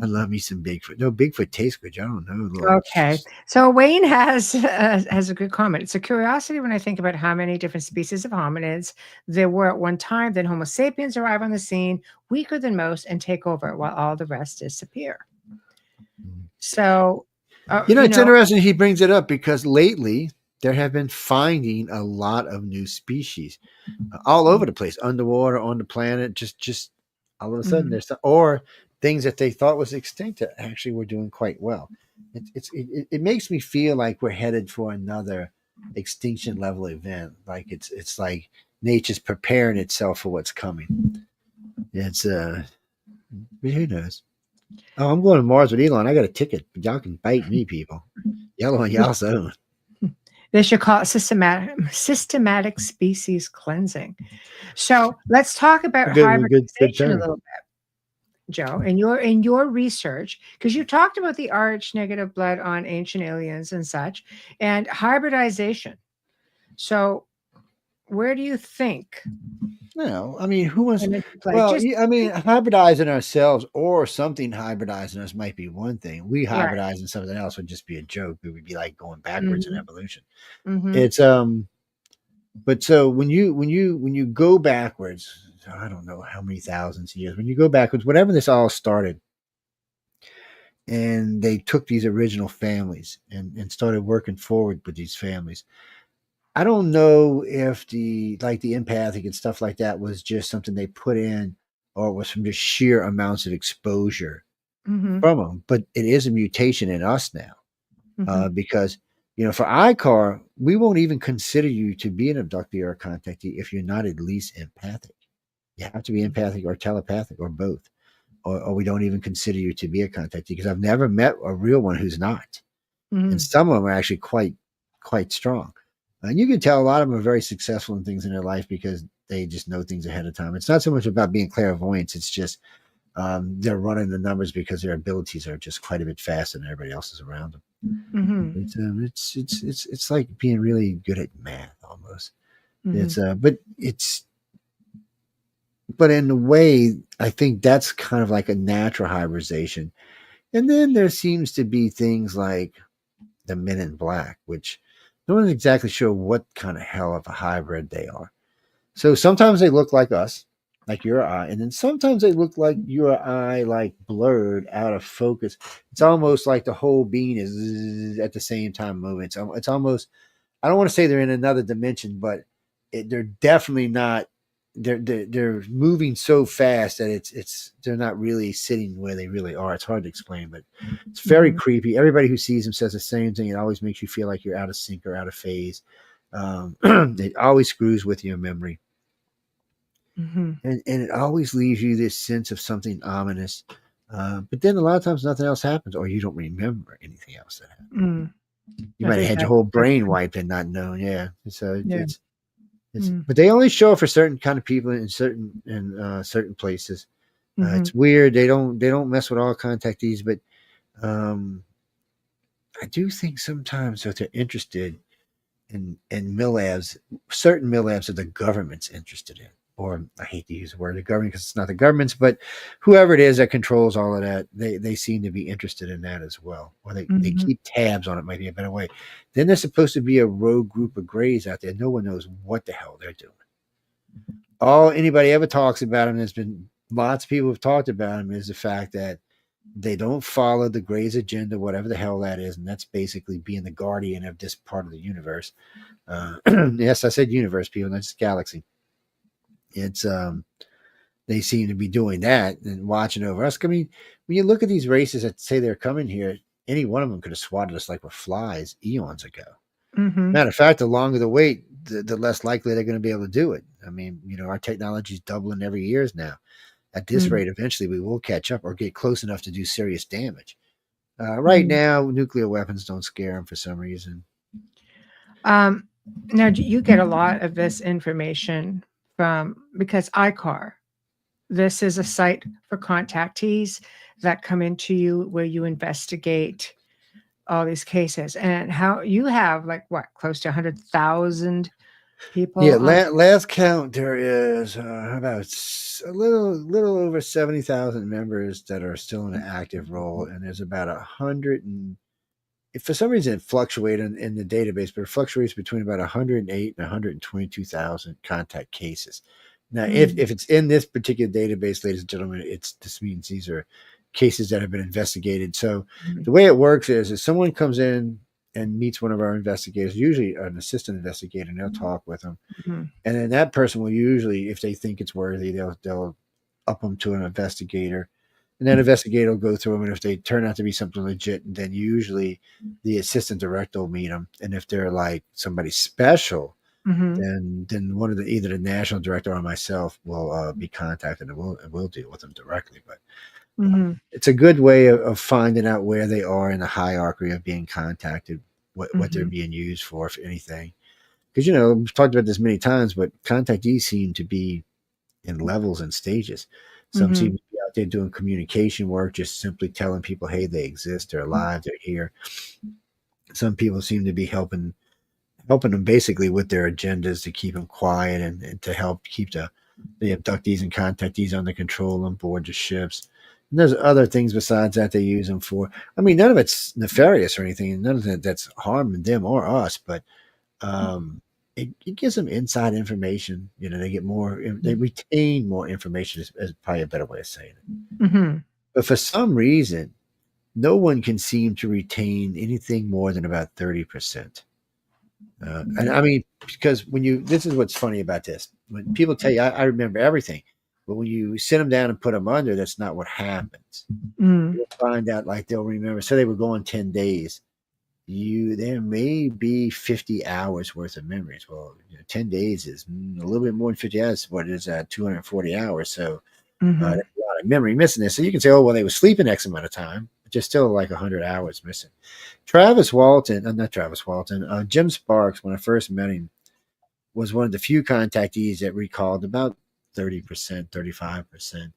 I love me some Bigfoot. No, Bigfoot tastes good. I don't know. Okay. So Wayne has a good comment. It's a curiosity when I think about how many different species of hominids there were at one time. Then Homo sapiens arrive on the scene, weaker than most, and take over while all the rest disappear. So, it's interesting he brings it up because lately there have been finding a lot of new species all over the place, underwater, on the planet. Just all of a sudden, there's or things that they thought was extinct that actually were doing quite well. It makes me feel like we're headed for another extinction level event. Like it's like nature's preparing itself for what's coming. It's who knows. Oh, I'm going to Mars with Elon. I got a ticket. Y'all can bite me, people. Yellow on y'all's own. They should call it systematic species cleansing. So let's talk about hybridization a little bit, Joe. In your research, because you talked about the Rh negative blood on ancient aliens and such, and hybridization. So where do you think? No, I mean, who wants? Well, I mean, hybridizing ourselves or something hybridizing us might be one thing. We hybridizing something else would just be a joke. It would be like going backwards in evolution. It's but so when you go backwards, I don't know how many thousands of years. When you go backwards, whatever this all started, and they took these original families and started working forward with these families. I don't know if the empathic and stuff like that was just something they put in, or it was from just sheer amounts of exposure from them. But it is a mutation in us now, because for ICAR, we won't even consider you to be an abductee or a contactee if you're not at least empathic. You have to be empathic or telepathic or both, or we don't even consider you to be a contactee, because I've never met a real one who's not, and some of them are actually quite strong. And you can tell a lot of them are very successful in things in their life because they just know things ahead of time. It's not so much about being clairvoyant. It's just they're running the numbers because their abilities are just quite a bit faster than everybody else's around them. It's like being really good at math almost. But in a way, I think that's kind of like a natural hybridization. And then there seems to be things like the Men in Black, which no one's exactly sure what kind of hell of a hybrid they are. So sometimes they look like us, like your eye, and then sometimes they look like your eye, like blurred out of focus. It's almost like the whole being is at the same time moving. It's almost, I don't want to say they're in another dimension, but they're definitely not. They're moving so fast that they're not really sitting where they really are. It's hard to explain, but it's very creepy. Everybody who sees them says the same thing. It always makes you feel like you're out of sync or out of phase. It always screws with your memory, and it always leaves you this sense of something ominous. But then a lot of times nothing else happens, or you don't remember anything else that happened. You might have had your whole brain wiped and not known. Yeah, so but they only show it for certain kind of people in certain places. It's weird. They don't mess with all contactees, but I do think sometimes that they're interested in MILABs, certain MILABs that the government's interested in. Or I hate to use the word the government because it's not the government's, but whoever it is that controls all of that, they seem to be interested in that as well. Or they keep tabs on it, might be a better way. Then there's supposed to be a rogue group of grays out there. No one knows what the hell they're doing. All anybody ever talks about them, there's been lots of people who've talked about them, is the fact that they don't follow the Greys agenda, whatever the hell that is. And that's basically being the guardian of this part of the universe. Yes, I said universe, people, not just galaxy. It's they seem to be doing that and watching over us. I mean, when you look at these races that say they're coming here, any one of them could have swatted us like we're flies eons ago. Matter of fact, the longer the wait, the less likely they're going to be able to do it. I mean, our technology is doubling every year now. At this rate, eventually we will catch up or get close enough to do serious damage. Right now, nuclear weapons don't scare them for some reason. Now, do you get a lot of this information because ICAR, this is a site for contactees that come into you where you investigate all these cases, and how you have close to 100,000 people? Yeah, last count there is about a little over 70,000 members that are still in an active role, and there's about 100 and if for some reason it fluctuates in the database, but it fluctuates between about 108 and 122,000 contact cases. Now, if it's in this particular database, ladies and gentlemen, this means these are cases that have been investigated. So the way it works is someone comes in and meets one of our investigators, usually an assistant investigator, and they'll talk with them. And then that person will usually, if they think it's worthy, they'll up them to an investigator. And then investigator will go through them, and if they turn out to be something legit, then usually the assistant director will meet them. And if they're like somebody special, then one of either the national director or myself will be contacted, and we'll deal with them directly. But it's a good way of finding out where they are in the hierarchy of being contacted, what they're being used for, if anything. Because we've talked about this many times, but contactees seem to be in levels and stages. Some seem to be out there doing communication work, just simply telling people, hey, they exist, they're alive, they're here. Some people seem to be helping them basically with their agendas to keep them quiet and to help keep the abductees and contactees under control on board the ships. And there's other things besides that they use them for. I mean, none of it's nefarious or anything, and none of that's harming them or us, but it gives them inside information. They get more, they retain more information is probably a better way of saying it. But for some reason, no one can seem to retain anything more than about 30%. And I mean, because this is what's funny about this. When people tell you, I remember everything, but when you sit them down and put them under, that's not what happens. You'll find out they'll remember. So they were going 10 days. There may be 50 hours worth of memories. Well, 10 days is a little bit more than 50 hours. What is that? 240 hours. So there's a lot of memory missing there. So you can say, oh, well, they were sleeping X amount of time, but just still 100 hours missing. Jim Sparks, when I first met him, was one of the few contactees that recalled about 30%, 35%.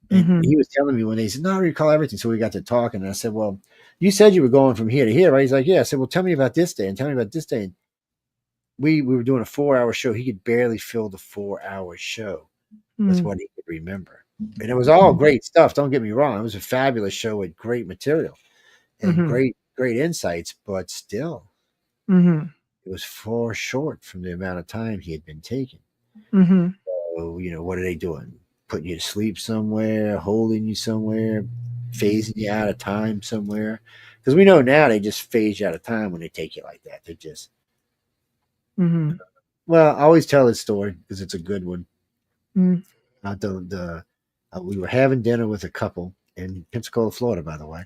And he was telling me when he said, no, I recall everything. So we got to talking, and I said, well, you said you were going from here to here, right? He's like, yeah. I said, well, tell me about this day and tell me about this day. And we were doing a 4-hour show. He could barely fill the 4-hour show with what he could remember. And it was all great stuff. Don't get me wrong. It was a fabulous show with great material and great insights, but still, it was far short from the amount of time he had been taking. So, what are they doing? Putting you to sleep somewhere, holding you somewhere, phasing you out of time somewhere. Because we know now they just phase you out of time when they take you like that. They just, well, I always tell this story because it's a good one. We were having dinner with a couple in Pensacola, Florida, by the way.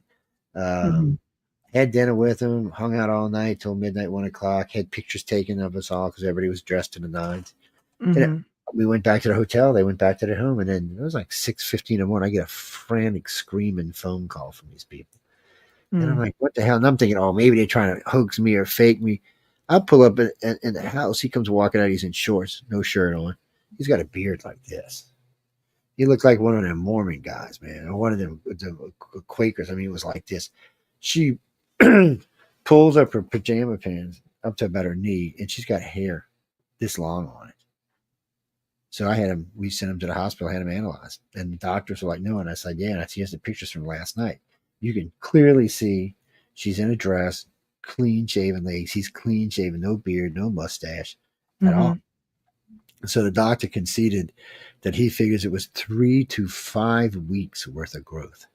Had dinner with them, hung out all night till midnight, 1 o'clock, had pictures taken of us all because everybody was dressed in the nines. And we went back to the hotel. They went back to their home, and then it was 6:15 in the morning. I get a frantic, screaming phone call from these people, and I'm like, "What the hell?" And I'm thinking, "Oh, maybe they're trying to hoax me or fake me." I pull up in the house. He comes walking out. He's in shorts, no shirt on. He's got a beard like this. He looked like one of them Mormon guys, man, or one of them the Quakers. I mean, it was like this. She pulls up her pajama pants up to about her knee, and she's got hair this long on it. So we sent him to the hospital, had him analyzed. And the doctors were like, no. And I said, yeah. And I see the pictures from last night. You can clearly see she's in a dress, clean shaven legs. He's clean shaven, no beard, no mustache at all. So the doctor conceded that he figures it was 3 to 5 weeks worth of growth.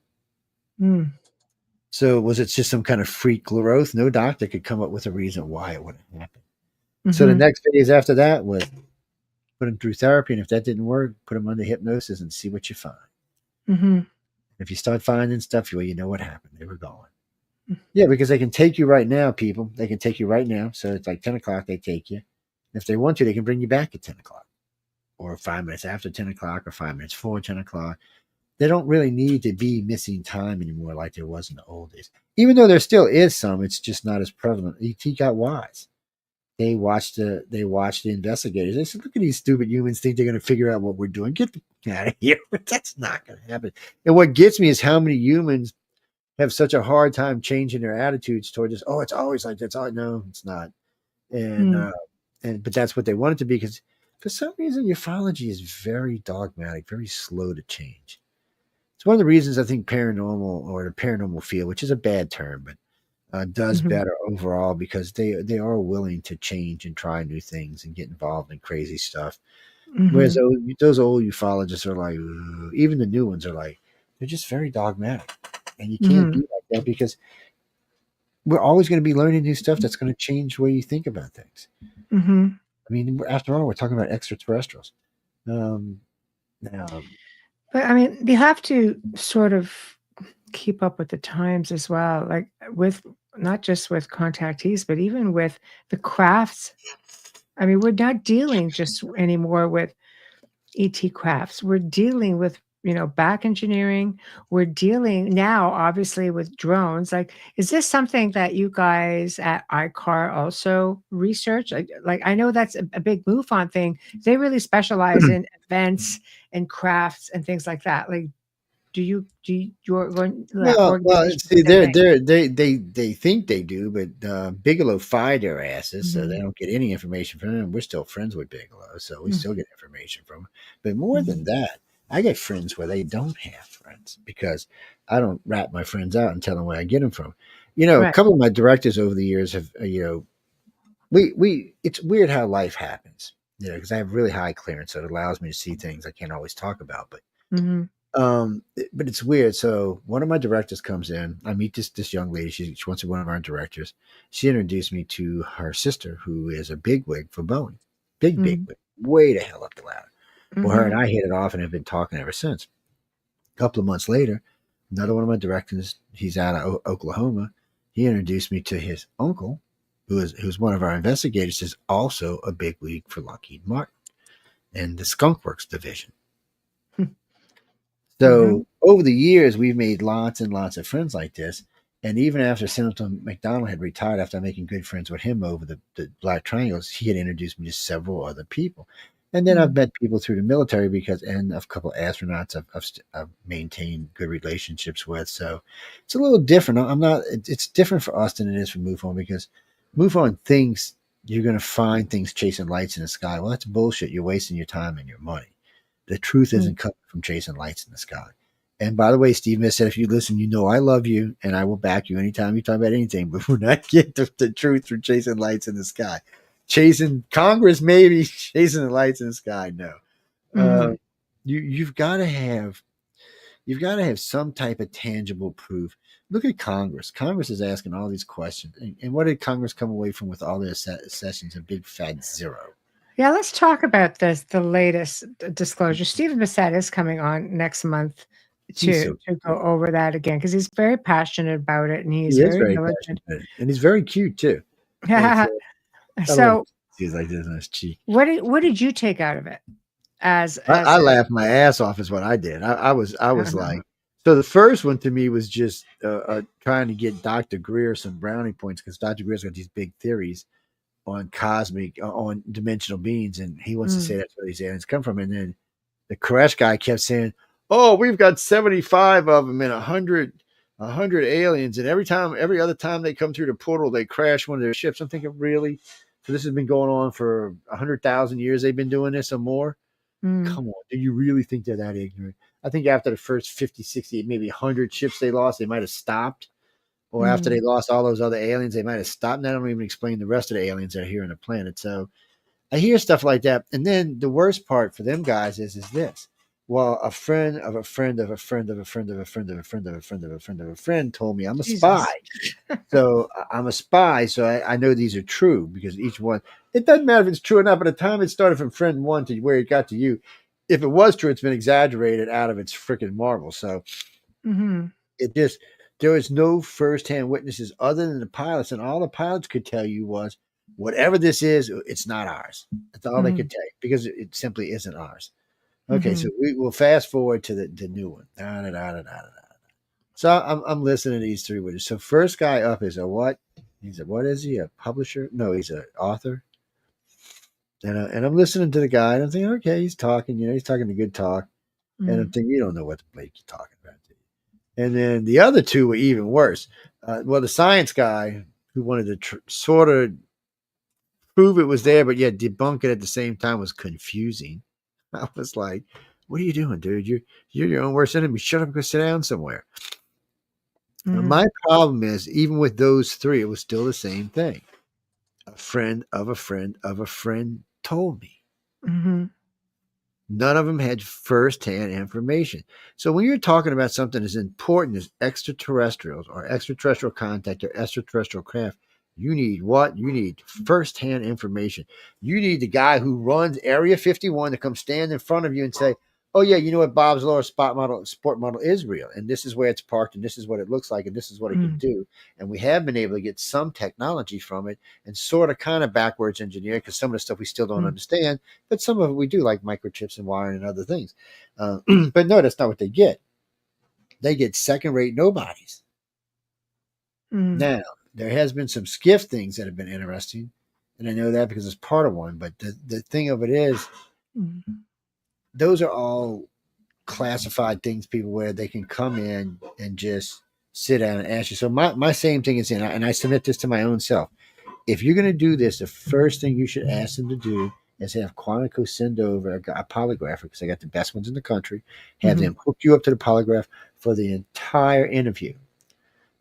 So was it just some kind of freak growth? No doctor could come up with a reason why it would have happened. So the next phase after that was put him through therapy, and if that didn't work, put him under hypnosis and see what you find. If you start finding stuff, well, you know what happened. They were gone. Yeah, because they can take you right now, people. They can take you right now. So it's 10 o'clock, they take you. And if they want to, they can bring you back at 10 o'clock. or 5 minutes after 10 o'clock or 5 minutes before 10 o'clock. They don't really need to be missing time anymore like there was in the old days. Even though there still is some, it's just not as prevalent. ET got wise. They watched the investigators. They said, "Look at these stupid humans think they're going to figure out what we're doing. Get out of here!" That's not going to happen. And what gets me is how many humans have such a hard time changing their attitudes toward this. Oh, it's always like that. Oh, no, it's not. And Mm. but that's what they want it to be, because for some reason ufology is very dogmatic, very slow to change. It's one of the reasons I think paranormal, or the paranormal field, which is a bad term, but does Mhm. better overall, because they are willing to change and try new things and get involved in crazy stuff. Whereas Mhm. those old ufologists are like, "Ugh." Even the new ones are like, they're just very dogmatic, and you can't be Mhm. like that, because we're always going to be learning new stuff that's going to change the way you think about things. Mhm. I mean, after all, we're talking about extraterrestrials. Um, now, But I mean, you have to sort of keep up with the times as well, like with not just with contactees, but even with the crafts. I mean, we're not dealing just anymore with ET crafts. We're dealing with, back engineering. We're dealing now, obviously, with drones. Like, is this something that you guys at iCar also research? Like I know that's a big MUFON thing. They really specialize in events and crafts and things like that. Like, your organization do the see, same thing? they think they do, but Bigelow fired their asses, so they Mhm. don't get any information from them. We're still friends with Bigelow, so we Mm, still get information from him. But more than mhm. that, I get friends where they don't have friends, because I don't rat my friends out and tell them where I get them from. A Right. couple of my directors over the years have, we it's weird how life happens, because I have really high clearance, so it allows me to see things I can't always talk about, but Mhm. but it's weird. So one of my directors comes in. I meet this young lady. She wants to be one of our directors. She introduced me to her sister, who is a bigwig for Boeing. Big Mhm. wig, way the hell up the ladder. Well, her and Mhm. I hit it off and have been talking ever since. A couple of months later, another one of my directors, he's out of Oklahoma. He introduced me to his uncle, who's one of our investigators, is also a bigwig for Lockheed Martin and the Skunk Works division. So Mhm. over the years, we've made lots and lots of friends like this. And even after Senator McDonald had retired, after making good friends with him over the Black Triangles, he had introduced me to several other people. And then I've Mhm. met people through the military, and a couple of astronauts I've maintained good relationships with. So it's a little different. I'm not. It's different for us than it is for MUFON, because MUFON thinks you're going to find things chasing lights in the sky. Well, that's bullshit. You're wasting your time and your money. The truth Mhm. isn't coming from chasing lights in the sky. And by the way, Steve Miss said, if you listen, I love you and I will back you anytime you talk about anything, but we're not getting the truth from chasing lights in the sky. Chasing Congress, maybe. Chasing the lights in the sky, no. Uh, Mhm. you've got to have some type of tangible proof. Look at Congress. Congress is asking all these questions, and what did Congress come away from with all their sessions? A big fat zero. Yeah, let's talk about the latest disclosure. Stephen Bissett is coming on next month He's to so to go over that again because he's very passionate about it and he's he is very very diligent. passionate, and he's very cute too. It's I love So, he's like this on his cheek. what did you take out of it as I a laughed my ass off is what I did. I was like, so the first one to me was just trying to get Dr. Greer some brownie points, because Dr. Greer's got these big theories on on dimensional beings, and he wants to say Mm, that's where these aliens come from. And then the Koresh guy kept saying, "Oh, we've got 75 of them and 100 aliens, and every other time they come through the portal, they crash one of their ships." I'm thinking, really? So this has been going on for 100,000 years. They've been doing this or more. mm, Come on, do you really think they're that ignorant? I think after the first 50, 60, maybe 100 ships they lost, they might have stopped. Or after they mm, lost all those other aliens, they might have stopped. And I don't even explain the rest of the aliens that are here on the planet. So I hear stuff like that. And then the worst part for them guys is this. Well, a friend of a friend of a friend of a friend of a friend of a friend of a friend of a friend of a friend told me I'm a spy. Jesus. So I'm a spy, so I know these are true, because each one, it doesn't matter if it's true or not. By the time it started from friend one to where it got to you, if it was true, it's been exaggerated out of its freaking marble. So Mhm. it just, there was no firsthand witnesses other than the pilots, and all the pilots could tell you was Whatever this is, it's not ours. That's all they Mhm. could tell you because it simply isn't ours. Okay, so Mhm. we will fast forward to the new one. Da, da, da, da, da, da. So I'm listening to these three witnesses. So first guy up is a what? He's a what is he? A publisher? No, he's an author. And I'm listening to the guy, and I'm thinking, okay, he's talking. He's talking a good talk. And I'm Mhm. thinking, you don't know what the Blake you're talking about. And then the other two were even worse. Well, the science guy who wanted to sort of prove it was there, but yet debunk it at the same time was confusing. I was like, "What are you doing, dude? You're your own worst enemy. Shut up and go sit down somewhere." Mhm. My problem is, even with those three, it was still the same thing. A friend of a friend of a friend told me. Mhm. None of them had firsthand information. So when you're talking about something as important as extraterrestrials or extraterrestrial contact or extraterrestrial craft, you need what? You need firsthand information. You need the guy who runs Area 51 to come stand in front of you and say, "Oh yeah, you know what? Bob's Laura sport model is real, and this is where it's parked, and this is what it looks like, and this is what it can Mhm. do." And we have been able to get some technology from it, and sort of kind of backwards engineer because some of the stuff we still don't Mhm. understand, but some of it we do, like microchips and wiring and other things. But no, that's not what they get. They get second rate nobodies. Mhm. Now, there has been some skiff things that have been interesting, and I know that because it's part of one. But the thing of it is, Mhm. those are all classified things, people where they can come in and just sit down and ask you. So my same thing is, and I submit this to my own self. If you're going to do this, the first thing you should ask them to do is have Quantico send over a polygrapher, because I got the best ones in the country. Have Mhm. them hook you up to the polygraph for the entire interview,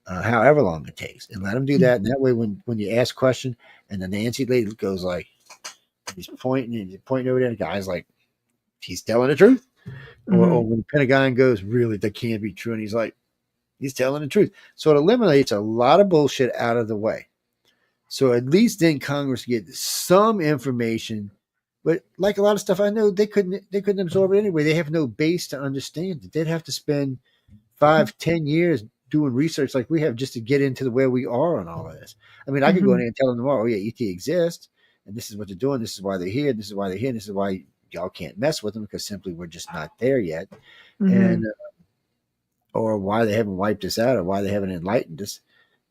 however long it takes, and let them do that. And that way, when you ask a question, and the Nancy lady goes like, he's pointing over there, the guy's like, he's telling the truth. Or Mhm. when the Pentagon goes, really, that can't be true, and he's like, he's telling the truth. So it eliminates a lot of bullshit out of the way. So at least then Congress get some information. But like a lot of stuff, I know they couldn't absorb it anyway. They have no base to understand it. They'd have to spend 5, 10 years doing research like we have just to get into where we are on all of this. I mean, I could go in Mhm. there and tell them tomorrow, oh yeah, ET exists, and this is what they're doing, this is why they're here, this is why they're here, and this is why y'all can't mess with them because simply we're just not there yet. And Mhm. or why they haven't wiped us out or why they haven't enlightened us.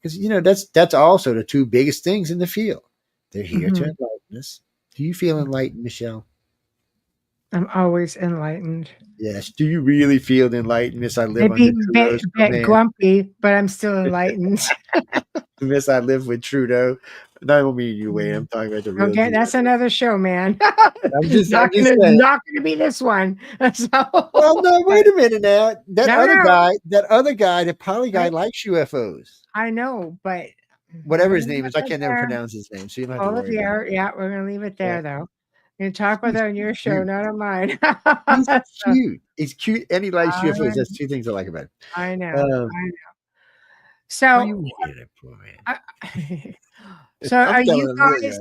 Because that's also the two biggest things in the field. They're here to Mhm. enlighten us. Do you feel enlightened, Michelle? I'm always enlightened. Yes. Do you really feel enlightened, Miss? I live Maybe under bit Trudeau's bit command. grumpy, but I'm still enlightened. Miss, I live with Trudeau. Not me and you, Wayne. I'm Mhm. talking about the real Okay, deal. that's another show, man. I'm just saying. Not gonna be this one. So, Well, no, but wait a minute now. That no, other no, guy, the poly guy I likes UFOs. I know, but we're Whatever gonna his leave name it is, I can't never there. pronounce his name, so you don't have to Hold it worry about there. Yeah, we're gonna leave it it. there, though. You talk about He's that on your show, cute. not on mine. He's So, cute. He's cute, and he likes UFOs. I That's two things I like about him. I know, Um, I know. why So, you hating that poor man? I so I'm telling Amelia.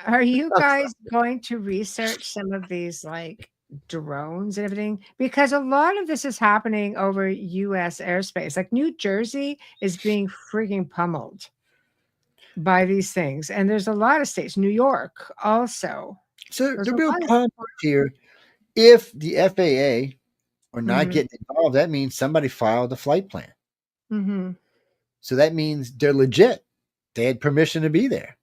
are you I'm guys sorry. going to research some of these, like, drones and everything? Because a lot of this is happening over US airspace. Like, New Jersey is being freaking pummeled by these things, and there's a lot of states, New York also. So There's the a real lot of problem here, if the FAA are not Mhm, getting involved, that means somebody filed a flight plan. mhm, So that means they're legit. They had permission to be there.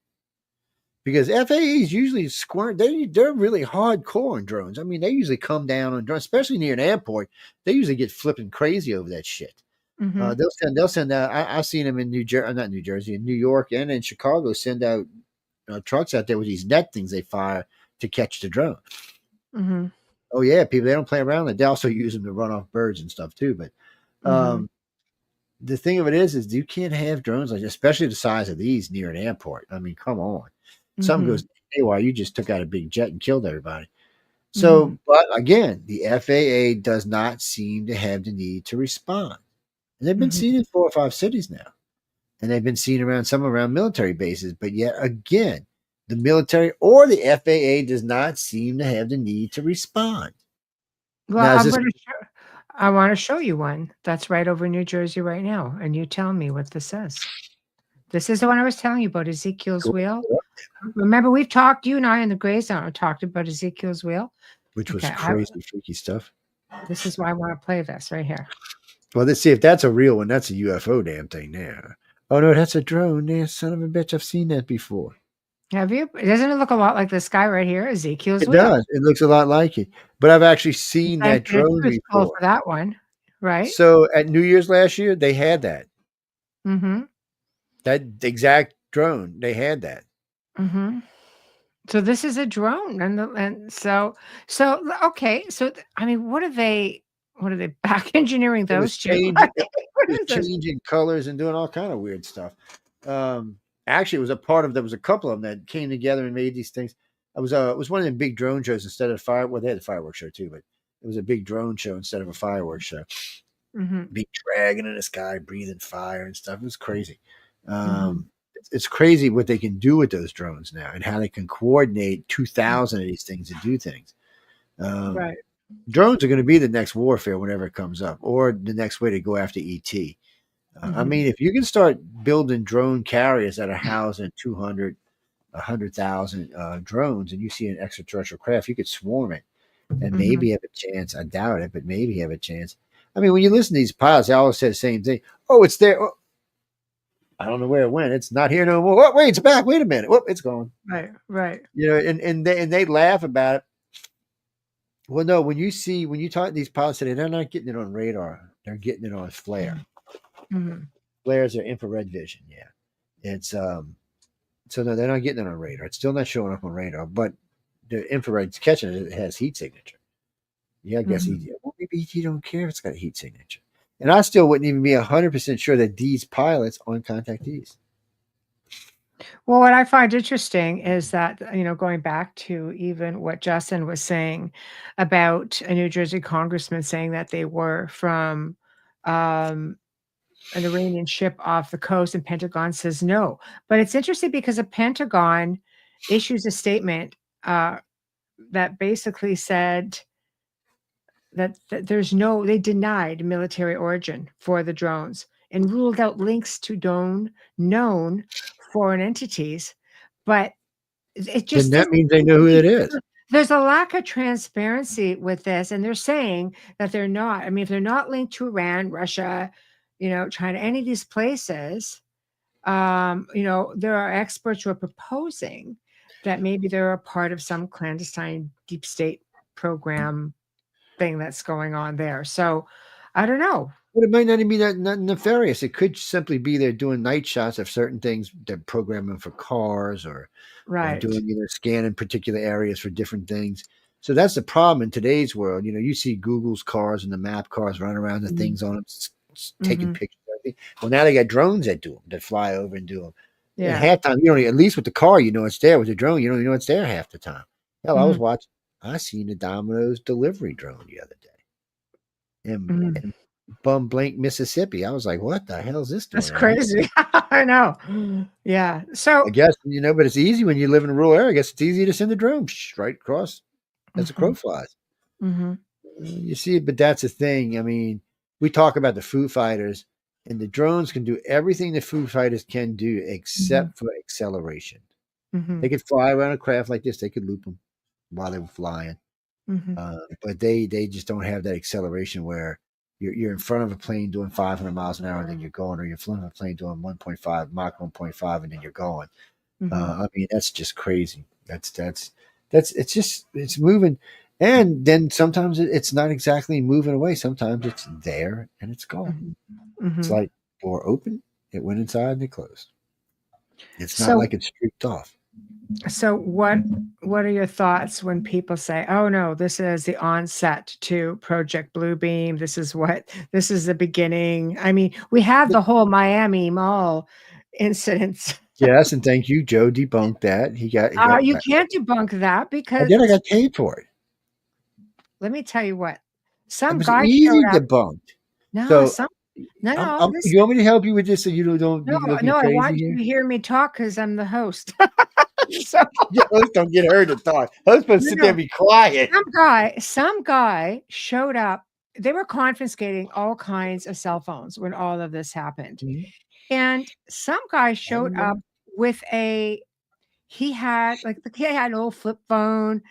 Because FAA is usually squirm. They're really hardcore on drones. I mean, they usually come down on drones, especially near an airport. They usually get flipping crazy over that shit. mhm, They'll send out. I've seen them in not New Jersey, in New York and in Chicago. Send out trucks out there with these net things they fire to catch the drone. mhm, Oh yeah, people they don't play around. They also use them to run off birds and stuff too. But mhm, the thing of it is you can't have drones like, especially the size of these near an airport. I mean, come on. Something mhm, goes haywire, you just took out a big jet and killed everybody. mhm, So, but again, the FAA does not seem to have the need to respond. And they've been mhm. seen in 4 or 5 cities now. And they've been seen around military bases. But yet again, the military or the FAA does not seem to have the need to respond. Well, Now, is this I wanna show you one that's right over New Jersey right now, and you tell me what this says. This is the one I was telling you about, Ezekiel's wheel. Remember, we've talked, you and I in the gray zone talked about Ezekiel's wheel. Which was Okay, crazy, freaky stuff. This is why I want to play this right here. Well, let's see if that's a real one. That's a UFO damn thing there. Oh no, that's a drone. There, son of a bitch. I've seen that before. Have you? Doesn't it look a lot like this guy right here, Ezekiel's It wheel? does. It looks a lot like it. But I've actually seen that drone before. For that one, right? So at New Year's last year, they had that. Mm-hmm. That exact drone, they had that. Mm-hmm. So this is a drone, and so okay. So I mean, what are they back engineering those two? Changing colors and doing all kind of weird stuff. Actually, it was a part of there was a couple of them that came together and made these things. It was one of them big drone shows instead of well, they had a fireworks show too, but it was a big drone show instead of a fireworks show. Mm-hmm. Big dragon in the sky, breathing fire and stuff. It was crazy. It's crazy what they can do with those drones now and how they can coordinate 2,000 of these things and do things. Right. Drones are going to be the next warfare whenever it comes up, or the next way to go after ET. I mean, if you can start building drone carriers that are housing 200, 100,000 drones, and you see an extraterrestrial craft, you could swarm it and maybe have a chance. I doubt it, but maybe have a chance. I mean, when you listen to these pilots, they always say the same thing. Oh, it's there. Oh, I don't know where it went. It's not here no more. Oh, wait, it's back. Wait a minute. Whoop, it's gone. Right. You know, and they laugh about it. Well, no, when you talk to these pilots today, they're not getting it on radar. They're getting it on flare. Flares are infrared vision. Yeah. It's so no, they're not getting it on radar. It's still not showing up on radar, but the infrared's catching it. It has heat signature. Yeah, I guess maybe ET don't care if it's got a heat signature. And I still wouldn't even be 100% sure that these pilots are contactees. Well, what I find interesting is that, going back to even what Justin was saying about a New Jersey congressman saying that they were from an Iranian ship off the coast, and Pentagon says no. But it's interesting because the Pentagon issues a statement that basically said that they denied military origin for the drones and ruled out links to known foreign entities. But it just that means they know who it is. There's a lack of transparency with this, and they're saying that they're not. I mean, if they're not linked to Iran, Russia, China, any of these places, there are experts who are proposing that maybe they're a part of some clandestine deep state program thing that's going on there. So I don't know. But it might not even be that nefarious. It could simply be they're doing night shots of certain things. They're programming for cars or doing, scanning particular areas for different things. So that's the problem in today's world. You see Google's cars and the map cars running around the things on them, taking pictures. Well, now they got drones that do them, that fly over and do them. Yeah. And half time, at least with the car, it's there. With the drone, you don't know it's there half the time. Hell, I seen a Domino's delivery drone the other day in Bum Blank, Mississippi. I was like, what the hell is this doing? That's crazy. I know. Yeah. So I guess, but it's easy when you live in a rural area. I guess it's easy to send a drone right across as a crow flies. You see, but that's the thing. I mean, we talk about the Foo Fighters, and the drones can do everything the Foo Fighters can do except for acceleration. They could fly around a craft like this. They could loop them while they were flying. But they just don't have that acceleration where you're in front of a plane doing 500 miles an hour and then you're going, or you're in front of a plane doing 1.5, Mach 1.5, and then you're going. I mean, that's just crazy. It's moving. And then sometimes it's not exactly moving away. Sometimes it's there and it's gone. It's like door open, it went inside and it closed. It's not like it's streaked off. So what are your thoughts when people say, oh no, this is the onset to Project Bluebeam. This is the beginning. I mean, we have the whole Miami Mall incidents. Yes, and thank you. Joe debunked that. He got you can't debunk that because then I got paid for it. Let me tell you what. Some it was guy easy debunked. No, you want me to help you with this so you don't be looking crazy? I want you to hear me talk because I'm the host. So host don't get her to talk. Host supposed to sit there and be quiet. Some guy showed up they were confiscating all kinds of cell phones when all of this happened. Mhm. And some guy I showed up remember. with he had like the kid had an old flip phone,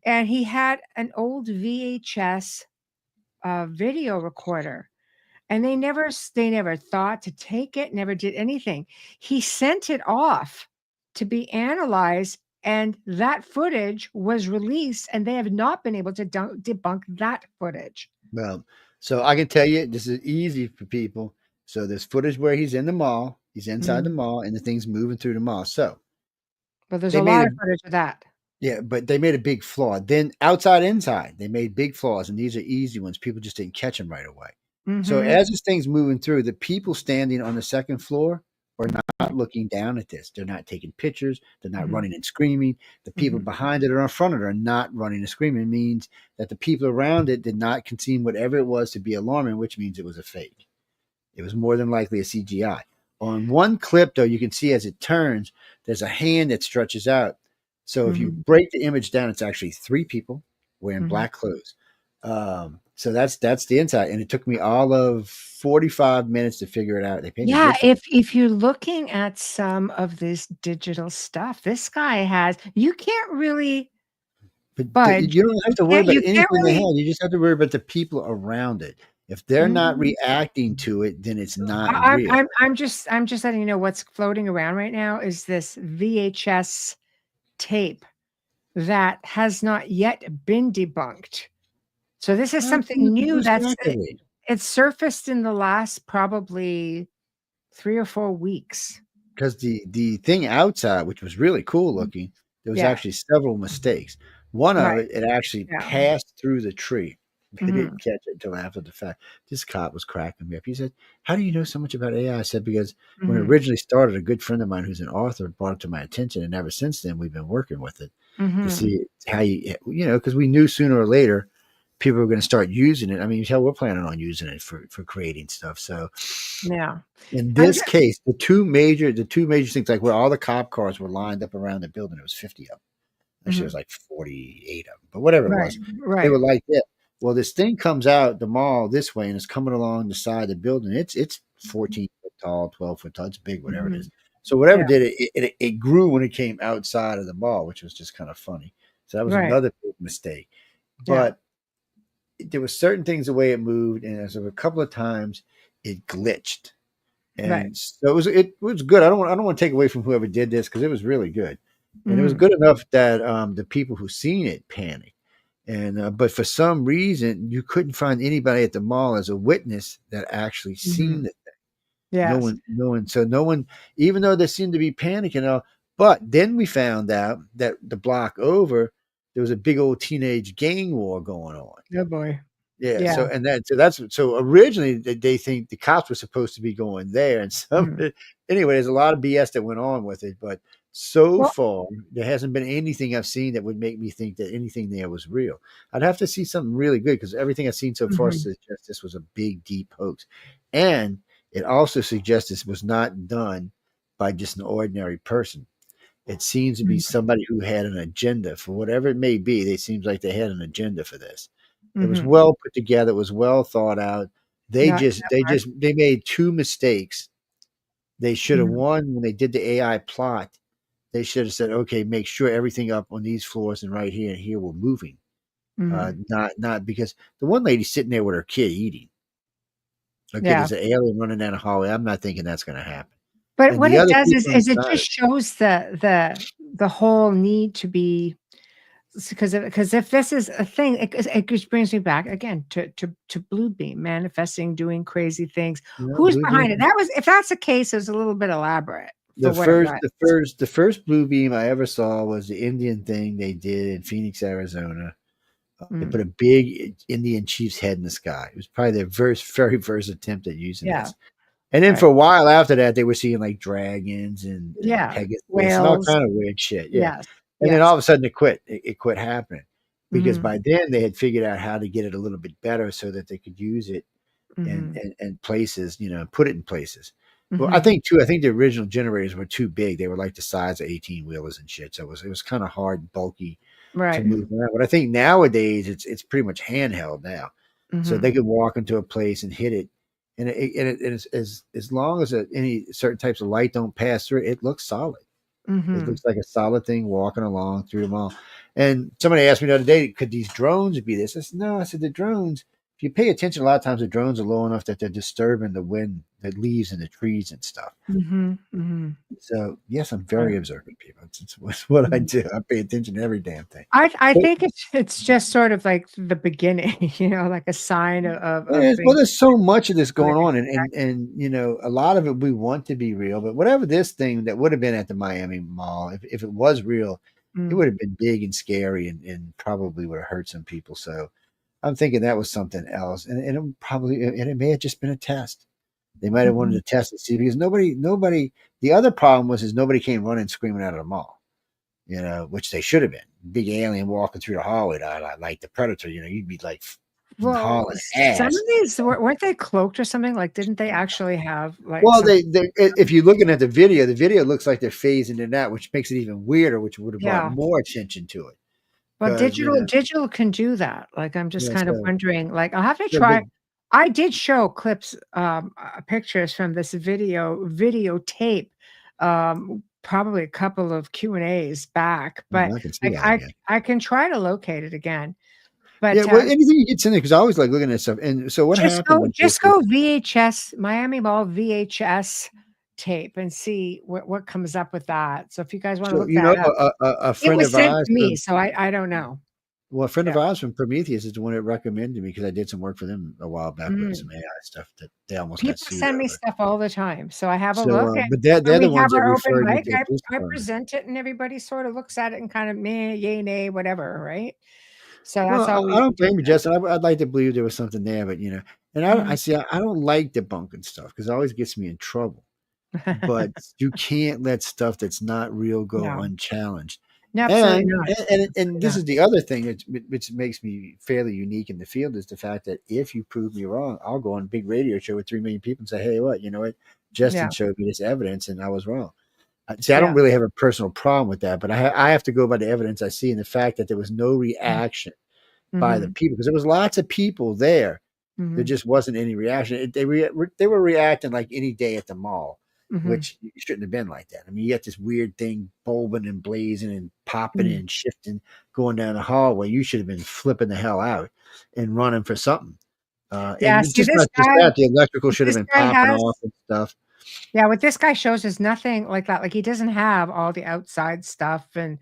and he had an old VHS video recorder. And they never thought to take it, never did anything. He sent it off to be analyzed, and that footage was released, and they have not been able to debunk that footage. Well, so I can tell you this is easy for people. So there's footage where he's in the mall, he's inside the Mhm. mall, and the thing's moving through the mall. So But there's they a made lot a of footage of that. yeah, but they made a big flaw. Then outside, inside, they made big flaws, and these are easy ones. People just didn't catch them right away. So Mhm. as this thing's moving through, the people standing on the second floor are not looking down at this. They're not taking pictures. They're not Mhm. running and screaming. The people Mhm. behind it or in front of it are not running and screaming. It means that the people around it did not conceive whatever it was to be alarming, which means it was a fake. It was more than likely a CGI. On one clip, though, you can see as it turns, there's a hand that stretches out. So if you Mhm. break the image down, it's actually three people wearing Mhm. black clothes. So that's the inside, and it took me all of 45 minutes to figure it out. They paid me Yeah, good for it, if you're looking at some of this digital stuff, this guy has you can't really but budge. you don't have to worry about You can't anything they have. really You just have to worry about the people around it. If they're not Mhm. reacting to it, then it's not I real. I'm just letting you know what's floating around right now is this VHS tape that has not yet been debunked. So this is How something new that's exactly? it's surfaced in the last probably 3 or 4 weeks. Because the thing outside, which was really cool looking, there was Yeah, actually several mistakes. One of right. it, it actually Yeah. passed through the tree. They Mhm. didn't catch it until after the fact. This cop was cracking me up. He said, "How do you know so much about AI?" I said, "Because when it Mhm. originally started, a good friend of mine who's an author brought it to my attention, and ever since then, we've been working with it to Mhm. see how because we knew sooner or later people were going to start using it. I mean, hell, we're planning on using it for creating stuff. So Yeah. in I'm this just case, the two major things, like where all the cop cars were lined up around the building, it was 50 of them. Actually, it was Mhm. like 48 of them, but whatever it Right, was, they right. were like that. Well, this thing comes out the mall this way and it's coming along the side of the building. It's 14 foot tall, 12 foot tall. It's big, whatever it is. Mhm. So whatever Yeah, did it grew when it came outside of the mall, which was just kind of funny. So that was right. another big mistake. Yeah, But there were certain things the way it moved, and there were a couple of times it glitched, right. and so it was good. I don't want to take away from whoever did this because it was really good, and it was Mhm. good enough that the people who seen it panicked. And but for some reason, you couldn't find anybody at the mall as a witness that actually seen Mhm. it. No Yes. one, no one. So no one, even though they seemed to be panicking. But then we found out that the block over, there was a big old teenage gang war going on. Oh boy. Yeah, Yeah. so originally they think the cops were supposed to be going there, and Mhm. anyway, there's a lot of BS that went on with it, but so Well far there hasn't been anything I've seen that would make me think that anything there was real. I'd have to see something really good because everything I've seen so far mhm. suggests this was a big, deep hoax, and it also suggests this was not done by just an ordinary person. It seems to be Mhm. somebody who had an agenda for whatever it may be. They seems like they had an agenda for this. It was Mhm. well put together. It was well thought out. They Not just they part. just they made two mistakes. They should have Mhm. won when they did the AI plot. They should have said, "Okay, make sure everything up on these floors and right here and here we're moving." Mhm. Not because the one lady's sitting there with her kid eating. Okay, Yeah. there's an alien running down a hallway. I'm not thinking that's going to happen. But And what the it other does people is it inside, just shows the whole need to be because if this is a thing, it just brings me back again to Bluebeam manifesting, doing crazy things. Who's Blue Beam. behind it? That was if that's the case, it was a little bit elaborate for The what it first, was. the first, the first blue beam I ever saw was the Indian thing they did in Phoenix, Arizona. They put Mm. a big Indian chief's head in the sky. It was probably their very first attempt at using Yeah, this. And then for right. a while after that, they were seeing like dragons and Yeah. Pegasus and all Whales. kind of weird shit. Yeah. Yes. And then Yes. all of a sudden it quit. It quit happening because Mhm. by then they had figured out how to get it a little bit better so that they could use it and Mhm. and places, put it in places. Well, I Mhm. think too. I think the original generators were too big. They were like the size of 18 wheelers and shit. So it was kind of hard, and bulky to Right. move around. But I think nowadays it's pretty much handheld now. So Mhm. they could walk into a place and hit it. And as long as any certain types of light don't pass through, it looks solid. It Mhm. looks like a solid thing walking along through the mall. And somebody asked me the other day, could these drones be this? I said, no. I said, the drones, if you pay attention, a lot of times the drones are low enough that they're disturbing the wind, the leaves and the trees and stuff. Mhm. Mhm. So, yes, I'm Right. very observant, people. It's what I Mhm. do. I pay attention to every damn thing. I But think it's just sort of like the beginning, like a sign of well, things there's so much of this coming going on, into and a lot of it we want to be real, but whatever this thing that would have been at the Miami Mall, if it was real, it Mm. would have been big and scary, and probably would have hurt some people. So I'm thinking that was something else, and it may have just been a test. They might have wanted Mhm. to test and see because nobody. The other problem was is nobody came running screaming out of the mall, which they should have been. Big alien walking through the hallway, like the Predator. You'd be like Well, hauling some of ass. these weren't they cloaked or something? Like, didn't they actually have like Well, some? if you're looking at the video looks like they're phasing in that, which makes it even weirder, which would have brought Yeah. more attention to it. Well, Because digital can do that. Like, I'm just yeah, kind of wondering, like, I'll have to but try. I did show clips, pictures from this videotape, probably a couple of Q&As back, but I can see like that again. I can try to locate it again. Yeah, But well, anything you get in there because I always like looking at stuff. And so what happened with this just is go VHS, Miami Mall VHS tape and see what comes up with that. So if you guys want to so look that up, a it friend was of sent ours to me, from so I don't know. well, a friend of Yeah. ours from Prometheus is the one that recommended me because I did some work for them a while back with Mhm. some AI stuff that they almost got People sued send me over. stuff all the time, so I have a So, look, and but when they're the we have ones that our open referred me mic, to the police I department. present it and everybody sort of looks at it and kind of meh, yay, nay, whatever, right? So that's Well, all I we don't do. blame you, Justin. I'd like to believe there was something there, but and I Mhm. see. I don't like debunking stuff because it always gets me in trouble. But you can't let stuff that's not real go No. unchallenged. No, absolutely And not. and Absolutely this not. is the other thing which makes me fairly unique in the field is the fact that if you prove me wrong, I'll go on a big radio show with 3 million people and say, "Hey, what? You know what? Justin Yeah, showed me this evidence, and I was wrong." See, I don't yeah. really have a personal problem with that, but I have to go by the evidence I see and the fact that there was no Mm. reaction by the Mhm, people because there was lots of people there. There mhm, just wasn't any reaction. They were reacting like any day at the mall, mhm, which shouldn't have been like that. I mean, you got this weird thing bulbing and blazing and popping mhm. and shifting going down the hallway. You should have been flipping the hell out and running for something. Yeah, And see, just not just that, the electrical what should have this been guy popping has off and stuff. yeah, what this guy shows is nothing like that, like, he doesn't have all the outside stuff and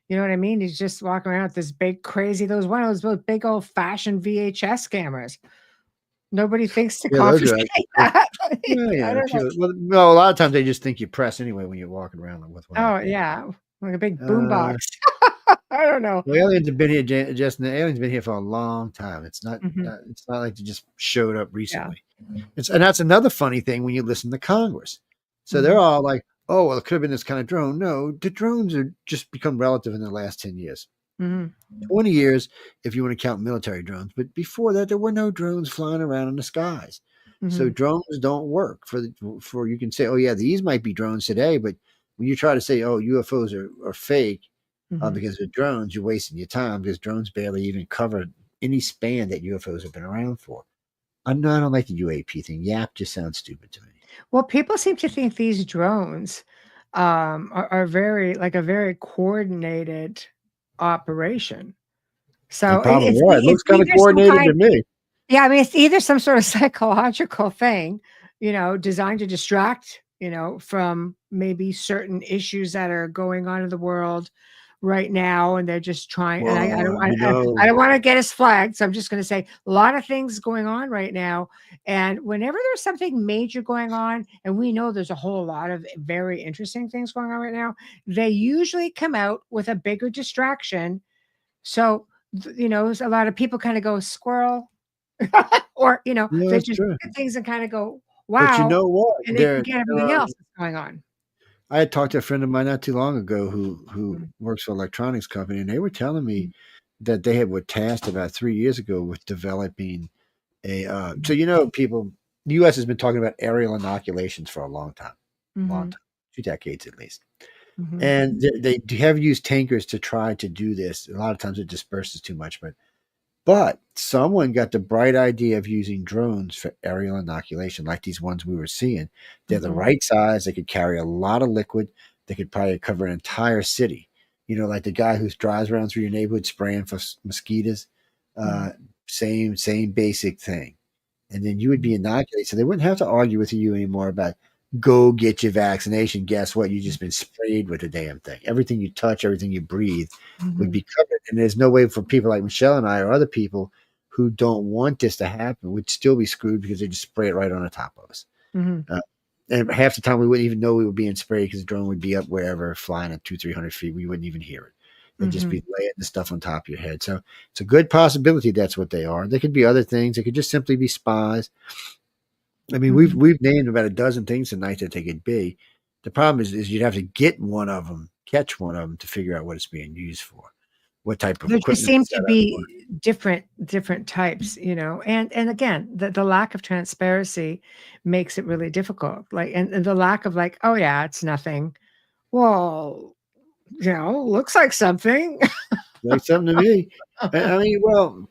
you know what I mean? He's just walking around with this big crazy those one of those big old-fashioned VHS cameras. Nobody thinks to Yeah, those are confiscate that. yeah, I yeah. don't know. Well, no, a lot of times they just think you press anyway when you're walking around with one like Oh, that. yeah, like a big boom Uh, box. I don't know. The aliens have been here, Justin. The aliens been here for a long time. Mhm, It's not like they just showed up yeah, recently. And that's another funny thing when you listen to Congress. So they're mhm, all like, "Oh, well, it could have been this kind of drone." No, the drones are just become relative in the last 10 years, mhm, 20 years, if you want to count military drones. But before that, there were no drones flying around in the skies. So mhm, drones don't work for you can say, "Oh yeah, these might be drones today," but when you try to say, "Oh, UFOs are fake," mhm. because of drones, you're wasting your time because drones barely even cover any span that UFOs have been around for. I don't like the UAP thing. YAP just sounds stupid to me. Well, people seem to think these drones, are very like, a very coordinated operation. They So, probably are. It it's looks kind of either some coordinated to kind me. yeah, I mean, it's either some sort of psychological thing, designed to distract, from maybe certain issues that are going on in the world right now, and they're just trying. And Well, I don't want to get us flagged, so I'm just going to say a lot of things going on right now. And whenever there's something major going on, and we know there's a whole lot of very interesting things going on right now, they usually come out with a bigger distraction. So, a lot of people kind of go squirrel or, yeah, they that's just true. look at things and kinda go, But you "Wow," know what? and they forget everything Uh, else that's going on. I had talked to a friend of mine not too long ago who Mhm, works for an electronics company, and they were telling me mhm, that they were tasked about 3 years ago with developing a. So mhm, people, the U.S. has been talking about aerial inoculations for long mhm, time, 2 decades at least. mhm, And they have used tankers to try to do this. A lot of times it disperses too much, but But someone got the bright idea of using drones for aerial inoculation, like these ones we were seeing. They're the Mhm. right size. They could carry a lot of liquid. They could probably cover an entire city. You know, like the guy who drives around through your neighborhood spraying for mosquitoes. Mhm. Uh, same basic thing. And then you would be inoculated. So they wouldn't have to argue with you anymore about go get your vaccination. Guess what? You've just been sprayed with the damn thing. Everything you touch, everything you breathe would Mhm. be covered. And there's no way for people like Michelle and I or other people who don't want this to happen would still be screwed because they just spray it right on the top of us. Mhm. And half the time we wouldn't even know we were being sprayed because the drone would be up wherever, flying at 200-300 feet. We wouldn't even hear it. It'd just Mhm. be laying the stuff on top of your head. So it's a good possibility that's what they are. They could be other things. They could just simply be spies. I mean, Mhm. we've named about a dozen things tonight that they could be. The problem is you'd have to get one of them, catch one of them to figure out what it's being used for, what type of There just equipment seem it's to set up for. be different types, and again, the lack of transparency makes it really difficult. Like, and the lack of like, oh yeah, it's nothing. Well, looks like something. Like something to me. I mean, well,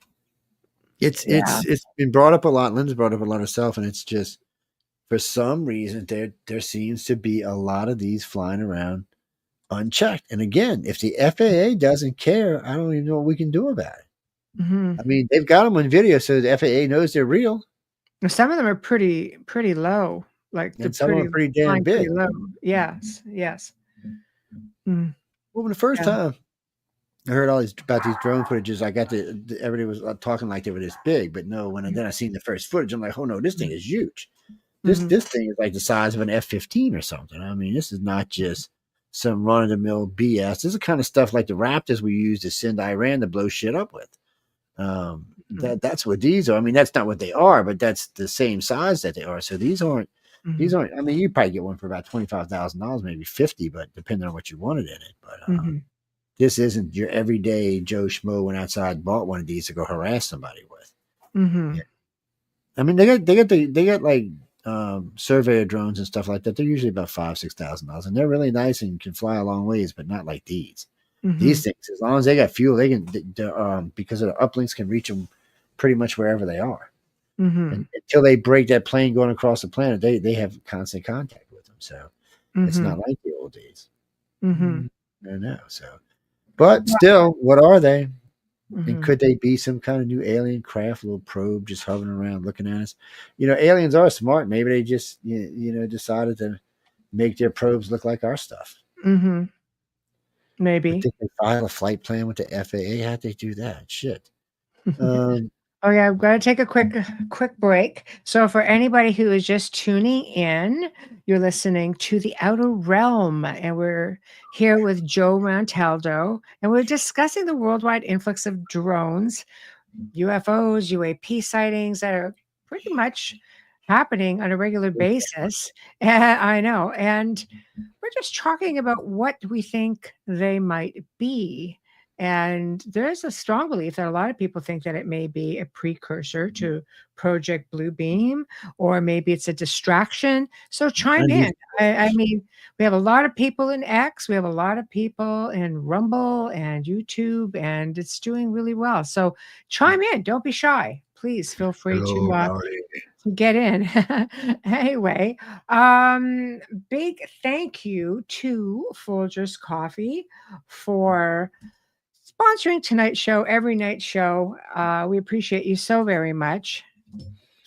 it's Yeah. it's it's been brought up a lot. Lynn's brought up a lot herself, and it's just for some reason there seems to be a lot of these flying around unchecked. And again, if the FAA doesn't care, I don't even know what we can do about it. Mhm. I mean, they've got them on video, so the FAA knows they're real, Some of them are pretty low. Like they're and some of them are pretty damn flying pretty big. low. Yes. Yes. Mm. Well, when the first Yeah. time I heard all these about these drone footages, I got everybody was talking like they were this big, but no. Then I seen the first footage, I'm like, oh no, this thing is huge. This Mhm. this thing is like the size of an F-15 or something. I mean, this is not just some run of the mill BS. This is the kind of stuff like the Raptors we use to send Iran to blow shit up with. Mhm. That's what these are. I mean, that's not what they are, but that's the same size that they are. So these aren't. These Mhm. aren't. I mean, you probably get one for about $25,000, maybe 50, but depending on what you wanted in it. But Mhm. this isn't your everyday Joe Schmo went outside and bought one of these to go harass somebody with. Yeah. Mhm. I mean, they got like surveyor drones and stuff like that. They're usually about $5,000-6,000, and they're really nice and can fly a long ways, but not like these. These Mhm. things, as long as they got fuel, they can. Because of the uplinks, can reach them pretty much wherever they are. And Mhm. until they break that plane going across the planet, they have constant contact with them. So it's not Mhm. like the old days. Mhm. I know. So, but still, what are they? And Mhm. could they be some kind of new alien craft, little probe just hovering around looking at us? Aliens are smart. Maybe they just decided to make their probes look like our stuff. Mhm. But Maybe. did they file a flight plan with the FAA? How'd they do that? Shit. Um, Oh yeah, I'm gonna take a quick break. So for anybody who is just tuning in, you're listening to The Outer Realm, and we're here with Joe Montaldo, and we're discussing the worldwide influx of drones, UFOs, UAP sightings that are pretty much happening on a regular basis. I know. And we're just talking about what we think they might be. And there's a strong belief that a lot of people think that it may be a precursor to Project Blue Beam, or maybe it's a distraction. So I chime need in. I mean, we have a lot of people in X, we have a lot of people in Rumble and YouTube, and it's doing really well. So chime in. Don't be shy. Please feel free hello, howdy. to get in. Anyway, big thank you to Folgers Coffee for sponsoring tonight's show, every night show. We appreciate you so very much.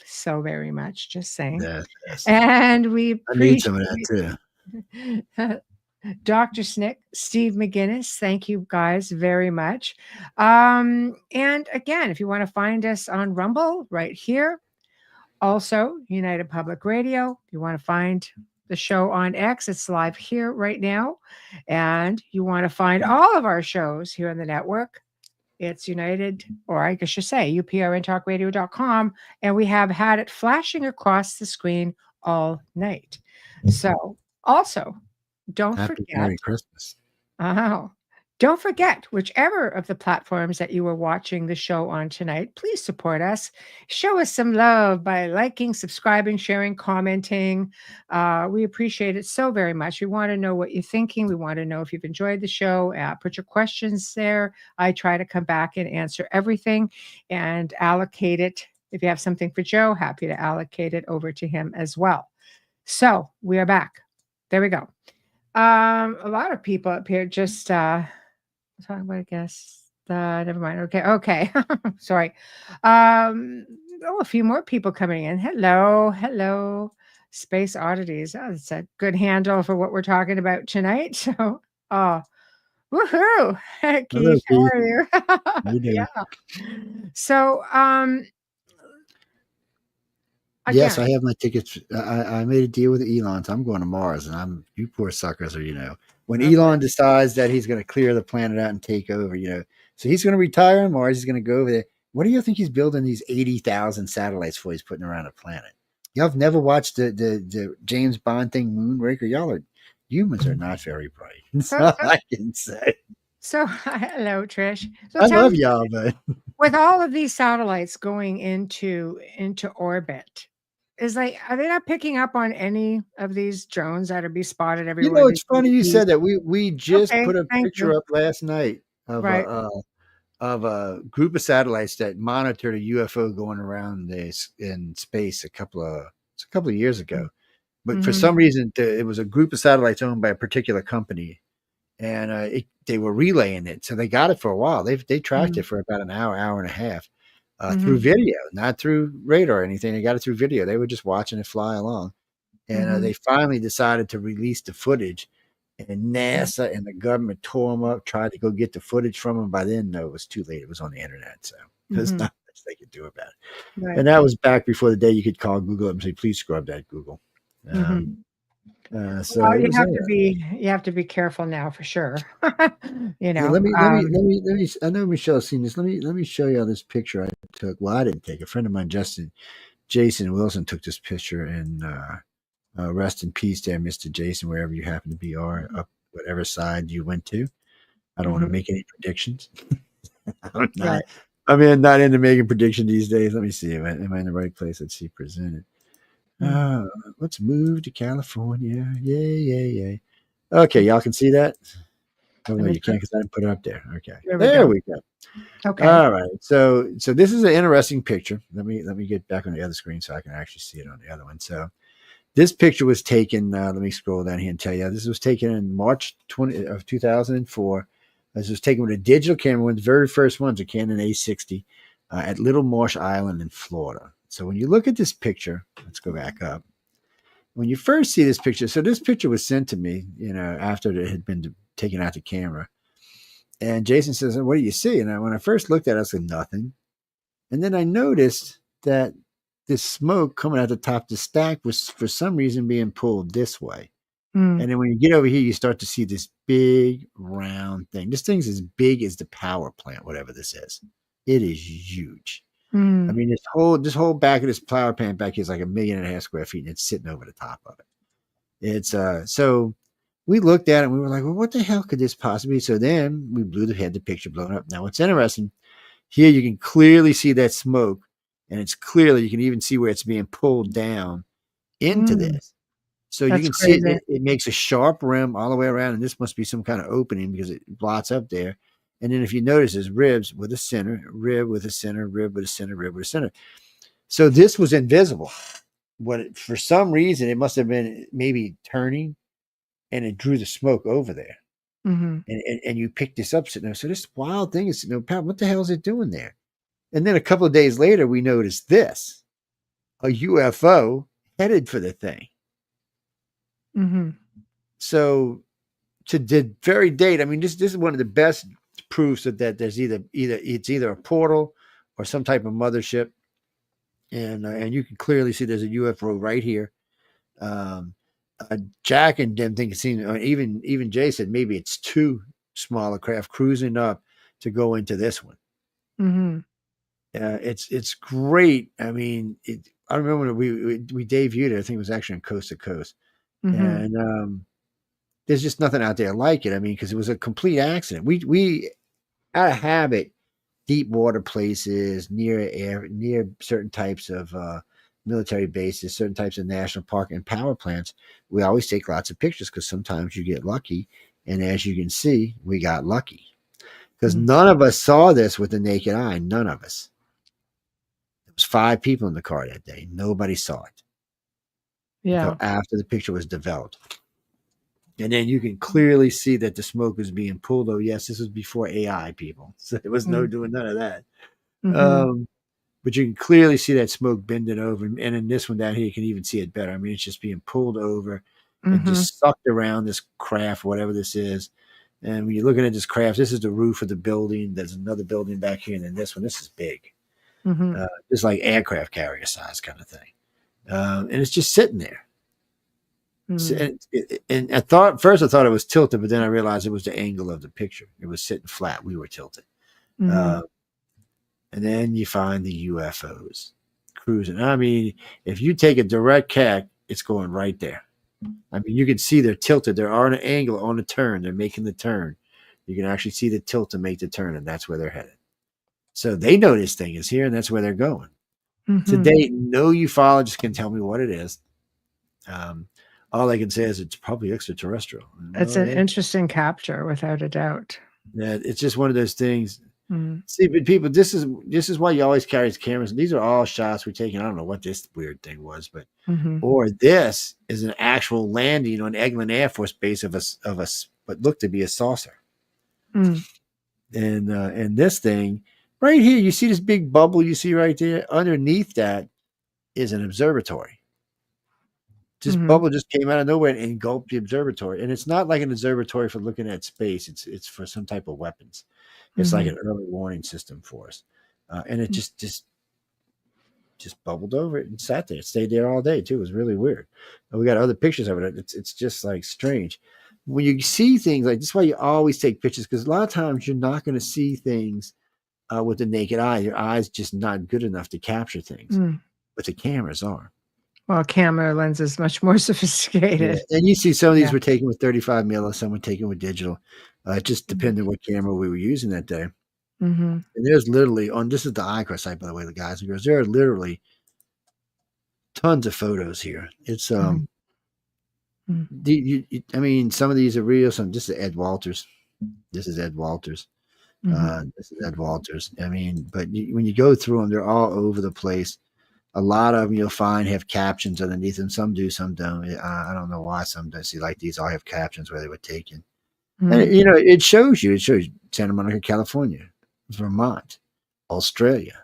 So very much, just saying. Yes. And we I need appreciate some of that too. Dr. Snick, Steve McGinnis. Thank you guys very much. And again, if you want to find us on Rumble, right here. Also, United Public Radio. If you want to find the show on X, it's live here right now. And you want to find all of our shows here on the network, it's United, or I guess you say uprntalkradio.com. And we have had it flashing across the screen all night. So also, don't Happy forget, Merry Christmas. oh, Don't forget, whichever of the platforms that you are watching the show on tonight, please support us. Show us some love by liking, subscribing, sharing, commenting. We appreciate it so very much. We want to know what you're thinking. We want to know if you've enjoyed the show. Put your questions there. I try to come back and answer everything and allocate it. If you have something for Joe, happy to allocate it over to him as well. So we are back. There we go. A lot of people up here just talking about, I guess. Never mind. Okay. Sorry. A few more people coming in. Hello. Space oddities. Oh, that's a good handle for what we're talking about tonight. So, oh, woohoo, Hello, Keith, how Keith. are you? How you doing? Yeah. So, Yes, again, I have my tickets. I made a deal with Elon. So I'm going to Mars, and you poor suckers are, when okay. Elon decides that he's going to clear the planet out and take over, so he's going to retire on Mars. He's going to go over there. What do you think he's building these 80,000 satellites for? He's putting around the planet. Y'all have never watched the James Bond thing, Moonraker. Humans are not very bright. That's So, all so, I can say. so, hello, Trish. So, I tell love me, y'all, but with all of these satellites going into orbit, are they not picking up on any of these drones that are be spotted everywhere? it's funny you These said that. We just okay, put a thank you. picture up last night of Right. a group of satellites that monitored a UFO going around this in space it's a couple of years ago. But for Mm-hmm. some reason, it was a group of satellites owned by a particular company, and they were relaying it. So they got it for a while. They tracked Mm-hmm. it for about an hour and a half, through Mm-hmm. video, not through radar or anything. They got it through video. They were just watching it fly along, and Mm-hmm. they finally decided to release the footage. And NASA and the government tore them up, tried to go get the footage from them. By then, no, it was too late. It was on the internet, so there's Mm-hmm. not much they could do about it. Right. And that was back before the day you could call Google up and say, "Please scrub that, Google." Um, Mm-hmm. so Well, it was you have to be careful now for sure. you Yeah, know. let me. I know Michelle's seen this. Let me show you this picture I took. Well, I didn't take. A friend of mine, Jason Wilson, took this picture, and rest in peace, there, Mister Jason, wherever you happen to be, or up whatever side you went to. I don't want to Mhm. make any predictions. I'm not. Right. Not into making predictions these days. Let me see. Am I in the right place? Let's see. Presented. Mhm. Uh, let's move to California. Yay. Okay, y'all can see that. Oh Let no, me you try. can't because I didn't put it up there. Okay, There we there go. we go. Okay. All right. So this is an interesting picture. Let me get back on the other screen so I can actually see it on the other one. So this picture was taken. Let me scroll down here and tell you. This was taken in March 2004. This was taken with a digital camera, one of the very first ones, a Canon A60, at Little Marsh Island in Florida. So when you look at this picture, let's go back up. When you first see this picture, so this picture was sent to me, after it had been taken out the camera. And Jason says, "What do you see?" And when I first looked at it, I said, "Nothing." And then I noticed that this smoke coming out the top of the stack was for some reason being pulled this way. Mm. And then when you get over here, you start to see this big round thing. This thing's as big as the power plant, whatever this is. It is huge. I Mm. mean, this whole back of this power plant back here is like 1.5 million square feet, and it's sitting over the top of it. It's so we looked at it and we were like, well, what the hell could this possibly be? So then we had the picture blown up. Now what's interesting, here you can clearly see that smoke, and it's clearly you can even see where it's being pulled down into Mm. this. So you That's can see it, crazy. it makes a sharp rim all the way around, and this must be some kind of opening because it blots up there. And then if you notice, there's ribs with a center, rib with a center, rib with a center, rib with a center. So this was invisible. For some reason, it must have been maybe turning, and it drew the smoke over there. Mhm. And you pick this up sitting there. So this wild thing is, what the hell is it doing there? And then a couple of days later, we noticed this, a UFO headed for the thing. Mhm. So to the very date, I mean, this is one of the best proofs that there's either a portal or some type of mothership, and you can clearly see there's a UFO right here. Um, Jack and them think even Jay said maybe it's two smaller craft cruising up to go into this one. Mhm. It's great. I mean, I remember when we debuted it. I think it was actually on Coast to Coast, Mhm. and there's just nothing out there like it. I mean, because it was a complete accident. We out of habit, deep water places near certain types of military bases, certain types of national park and power plants. We always take lots of pictures because sometimes you get lucky. And as you can see, we got lucky because none of us saw this with the naked eye. None of us. There was 5 people in the car that day. Nobody saw it until after the picture was developed. And then you can clearly see that the smoke was being pulled. Oh, yes, this was before AI, people. So there was no doing none of that. But you can clearly see that smoke bending over. And in this one down here, you can even see it better. I mean, it's just being pulled over and just sucked around this craft, whatever this is. And when you're looking at this craft, this is the roof of the building. There's another building back here. And then this one, this is big. Just like aircraft carrier size kind of thing. And it's just sitting there. And I thought it was tilted, but then I realized it was the angle of the picture. It was sitting flat. We were tilted. And then you find the UFOs cruising. I mean, if you take a direct cat, it's going right there. I mean, you can see they're tilted. They're on an angle on a turn. They're making the turn. You can actually see the tilt to make the turn, and that's where they're headed. So they know this thing is here, and that's where they're going. To date, no ufologist can tell me what it is. All I can say is it's probably extraterrestrial. It's an interesting capture, without a doubt. Yeah, it's just one of those things. See, but people, this is why you always carry cameras. These are all shots we're taking. I don't know what this weird thing was, but or this is an actual landing on Eglin Air Force Base of what looked to be a saucer. And this thing right here, you see this big bubble you see right there. Underneath that is an observatory. This bubble just came out of nowhere and engulfed the observatory. And it's not like an observatory for looking at space. It's for some type of weapons. It's like an early warning system for us. And it just bubbled over it and sat there. It stayed there all day, too. It was really weird. And we got other pictures of it. It's just like strange. When you see things like this, is why you always take pictures, because a lot of times you're not going to see things with the naked eye. Your eye's just not good enough to capture things. But the cameras are. Well, camera lens is much more sophisticated. Yeah. And you see some of these were taken with 35 mil, some were taken with digital. It just depended what camera we were using that day. And there's literally this is the iCar site, by the way, the guys and girls. There are literally tons of photos here. It's I mean, some of these are real. This is Ed Walters. This is Ed Walters. This is Ed Walters. I mean, but when you go through them, they're all over the place. A lot of them you'll find have captions underneath them. Some do, some don't. I don't know why some don't. See, like these all have captions where they were taken. And, it shows you Santa Monica, California, Vermont, Australia,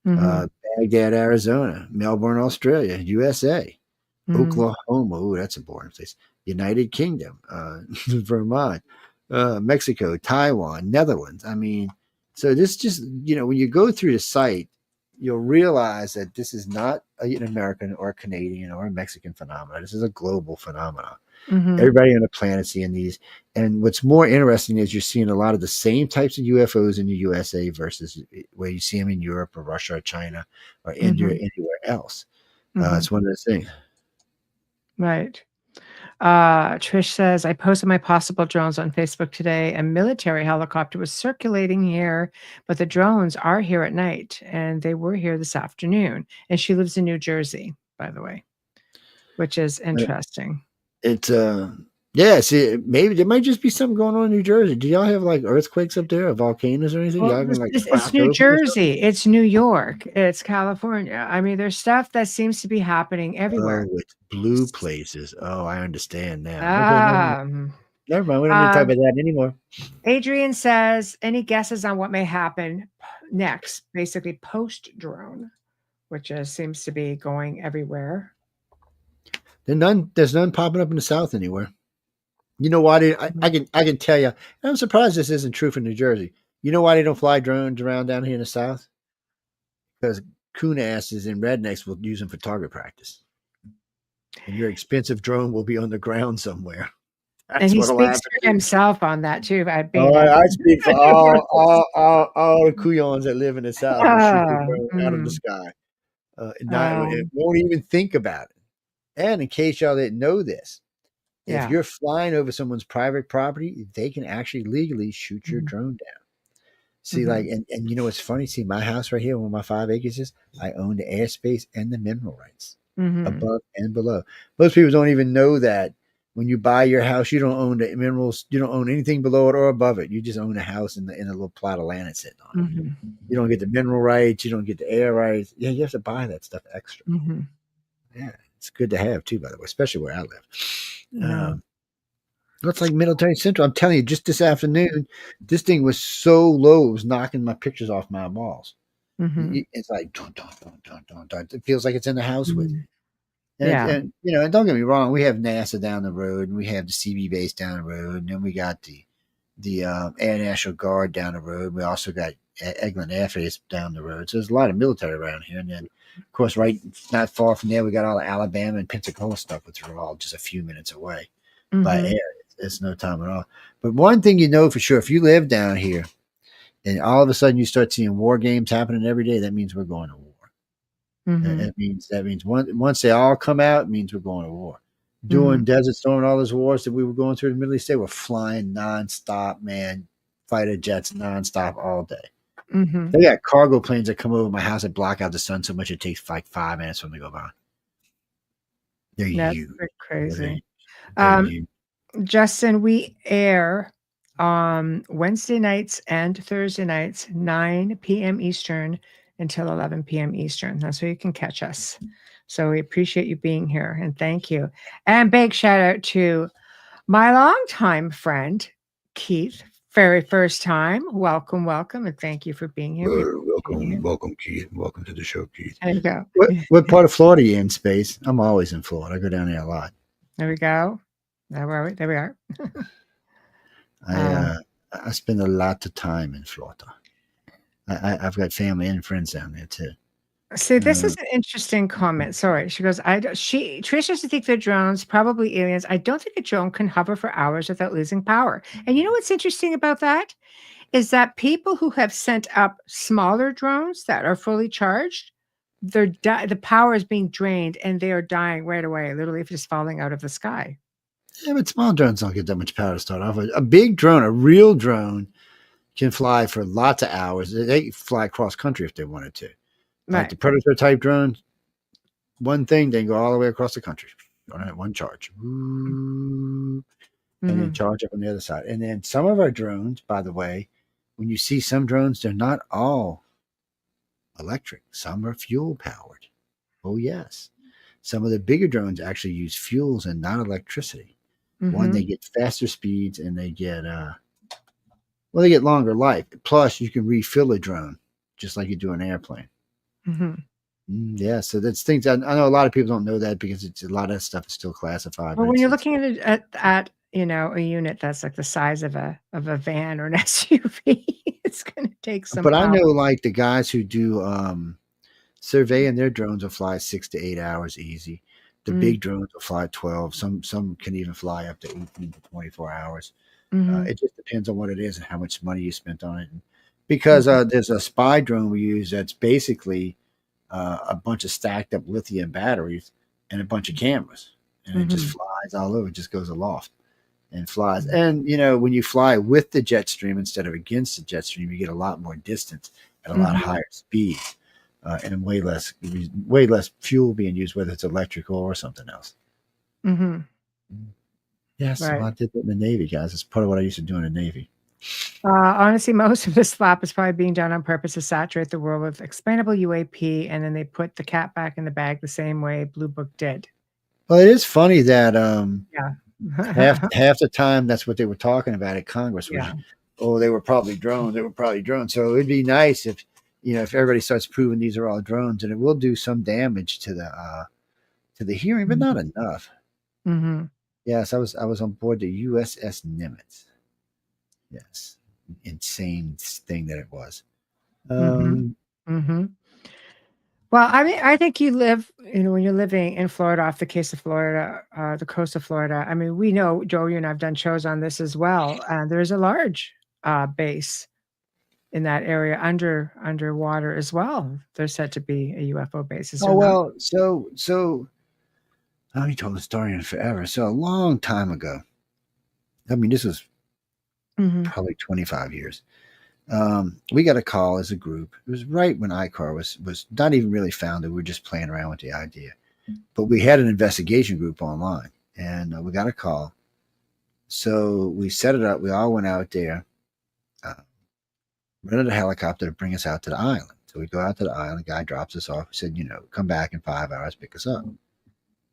Baghdad, Arizona, Melbourne, Australia, USA, Oklahoma. Ooh, that's a boring place. United Kingdom, Vermont, Mexico, Taiwan, Netherlands. I mean, so this just, when you go through the site, you'll realize that this is not an American or a Canadian or a Mexican phenomenon. This is a global phenomenon. Everybody on the planet seeing these. And what's more interesting is you're seeing a lot of the same types of UFOs in the USA versus where you see them in Europe or Russia or China or India or anywhere else. It's one of those things. Right. Trish says, I posted my possible drones on Facebook today. A military helicopter was circulating here, but the drones are here at night, and they were here this afternoon. And she lives in New Jersey, by the way, which is interesting. It's see, maybe there might just be something going on in New Jersey. Do y'all have like earthquakes up there or volcanoes or anything? Well, it's New Jersey, it's New York, it's California. I mean, there's stuff that seems to be happening everywhere. Oh, it's blue places. Oh, I understand now. Okay, never mind. We don't need to talk about that anymore. Adrian says, any guesses on what may happen next? Basically, post-drone, which seems to be going everywhere. There's none popping up in the South anywhere. You know why? I can tell you. I'm surprised this isn't true for New Jersey. You know why they don't fly drones around down here in the South? Because coon asses and rednecks will use them for target practice. And your expensive drone will be on the ground somewhere. That's and he speaks for himself on that too. I speak for all the kuyons that live in the South and shoot the drone out of the sky. It won't even think about it. And in case y'all didn't know this, If Yeah. you're flying over someone's private property, they can actually legally shoot your Mhm. drone down. See, Mhm. and you know what's funny? See, my house right here, where my 5 acres is, I own the airspace and the mineral rights Mhm. above and below. Most people don't even know that when you buy your house, you don't own the minerals, you don't own anything below it or above it. You just own a house in a little plot of land that's sitting on it. Mhm. You don't get the mineral rights, you don't get the air rights. Yeah, you have to buy that stuff extra. Mhm. Yeah, it's good to have too, by the way, especially where I live. No. Looks like Military Central. I'm telling you, just this afternoon, this thing was so low, it was knocking my pictures off my walls. Mhm. It's like dun, dun, dun, dun, dun, dun. It feels like it's in the house with you. Mhm. Yeah. And and don't get me wrong, we have NASA down the road, and we have the CB base down the road, and then we got the Air National Guard down the road. We also got Eglin Air Force down the road. So there's a lot of military around here. And then, of course, right not far from there, we got all the Alabama and Pensacola stuff, which are all just a few minutes away by Mhm. air. It's no time at all. But one thing you know for sure, if you live down here and all of a sudden you start seeing war games happening every day, that means we're going to war. Mhm. That means once they all come out, it means we're going to war. During Mhm. Desert Storm and all those wars that we were going through in the Middle East, they were flying nonstop, man, fighter jets nonstop all day. Mhm. They got cargo planes that come over my house that block out the sun so much it takes like 5 minutes for them to go by. They're That's huge. pretty They're, crazy. they're Um, huge. Justin, we air Wednesday nights and Thursday nights, 9 p.m. Eastern until 11 p.m. Eastern. That's where you can catch us. So we appreciate you being here and thank you. And big shout out to my longtime friend, Keith. Very first time. Welcome, welcome, and thank you for being here. We appreciate you. Welcome, Keith. Welcome to the show, Keith. There you go. What part of Florida are you in, Space? I'm always in Florida. I go down there a lot. There we go. There we are. I Uh, uh, I spend a lot of time in Florida. I've got family and friends down there too. See, this Uh, is an interesting comment. Sorry. She goes, Trish used to think they're drones, probably aliens. I don't think a drone can hover for hours without losing power. And you know what's interesting about that? Is that people who have sent up smaller drones that are fully charged, the power is being drained and they are dying right away, literally just falling out of the sky. yeah, but small drones don't get that much power to start off with. A big drone, a real drone, can fly for lots of hours. They can fly cross country if they wanted to. Like the Right. Predator type drones, one thing, they can go all the way across the country on that one charge. Ooh, and then Mm-hmm. charge up on the other side. And then some of our drones, by the way, when you see some drones, they're not all electric. Some are fuel powered. Oh, yes. Some of the bigger drones actually use fuels and not electricity. One, Mm-hmm. they get faster speeds and they get longer life. Plus, you can refill a drone just like you do an airplane. Mm-hmm. Yeah, so that's things I know a lot of people don't know that because it's a lot of that stuff is still classified, Well, but when you're it's looking at a unit that's like the size of a van or an SUV, it's going to take some but I power. know like the guys who do surveying their drones will fly 6 to 8 hours easy. The Mm, big drones will fly 12. Some can even fly up to 18 to 24 hours. mhm, It just depends on what it is and how much money you spent on it. Because mhm, there's a spy drone we use that's basically a bunch of stacked up lithium batteries and a bunch of cameras, and it just mhm, flies all over. It just goes aloft and flies. mhm, And when you fly with the jet stream instead of against the jet stream, you get a lot more distance at a lot mhm, higher speed. And way less fuel being used, whether it's electrical or something else. mhm. Yes, well, Right. I did that in the Navy, guys. It's part of what I used to do in the Navy. Honestly, most of this slap is probably being done on purpose to saturate the world with explainable UAP, and then they put the cat back in the bag the same way Blue Book did. Well, it is funny that Yeah. half the time that's what they were talking about at Congress was, Yeah. oh, they were probably drones. They were probably drones. So it'd be nice if everybody starts proving these are all drones, and it will do some damage to the hearing, but not enough. Mhm, Yes, I was on board the USS Nimitz. Yes, insane thing that it was. mhm, Um, mhm. Well, I mean, I think when you're living in Florida, off the coast of Florida, I mean, we know, Joe, you and I've done shows on this as well. There's a large base in that area underwater as well. There's said to be a UFO base, is oh there not? well, so I haven't told the story in forever. So a long time ago, I mean, this was probably 25 years. We got a call as a group. It was right when iCar was not even really founded. We were just playing around with the idea. But we had an investigation group online, and we got a call. So we set it up. We all went out there, rented a helicopter to bring us out to the island. So we go out to the island. The guy drops us off. He said, come back in 5 hours, pick us up.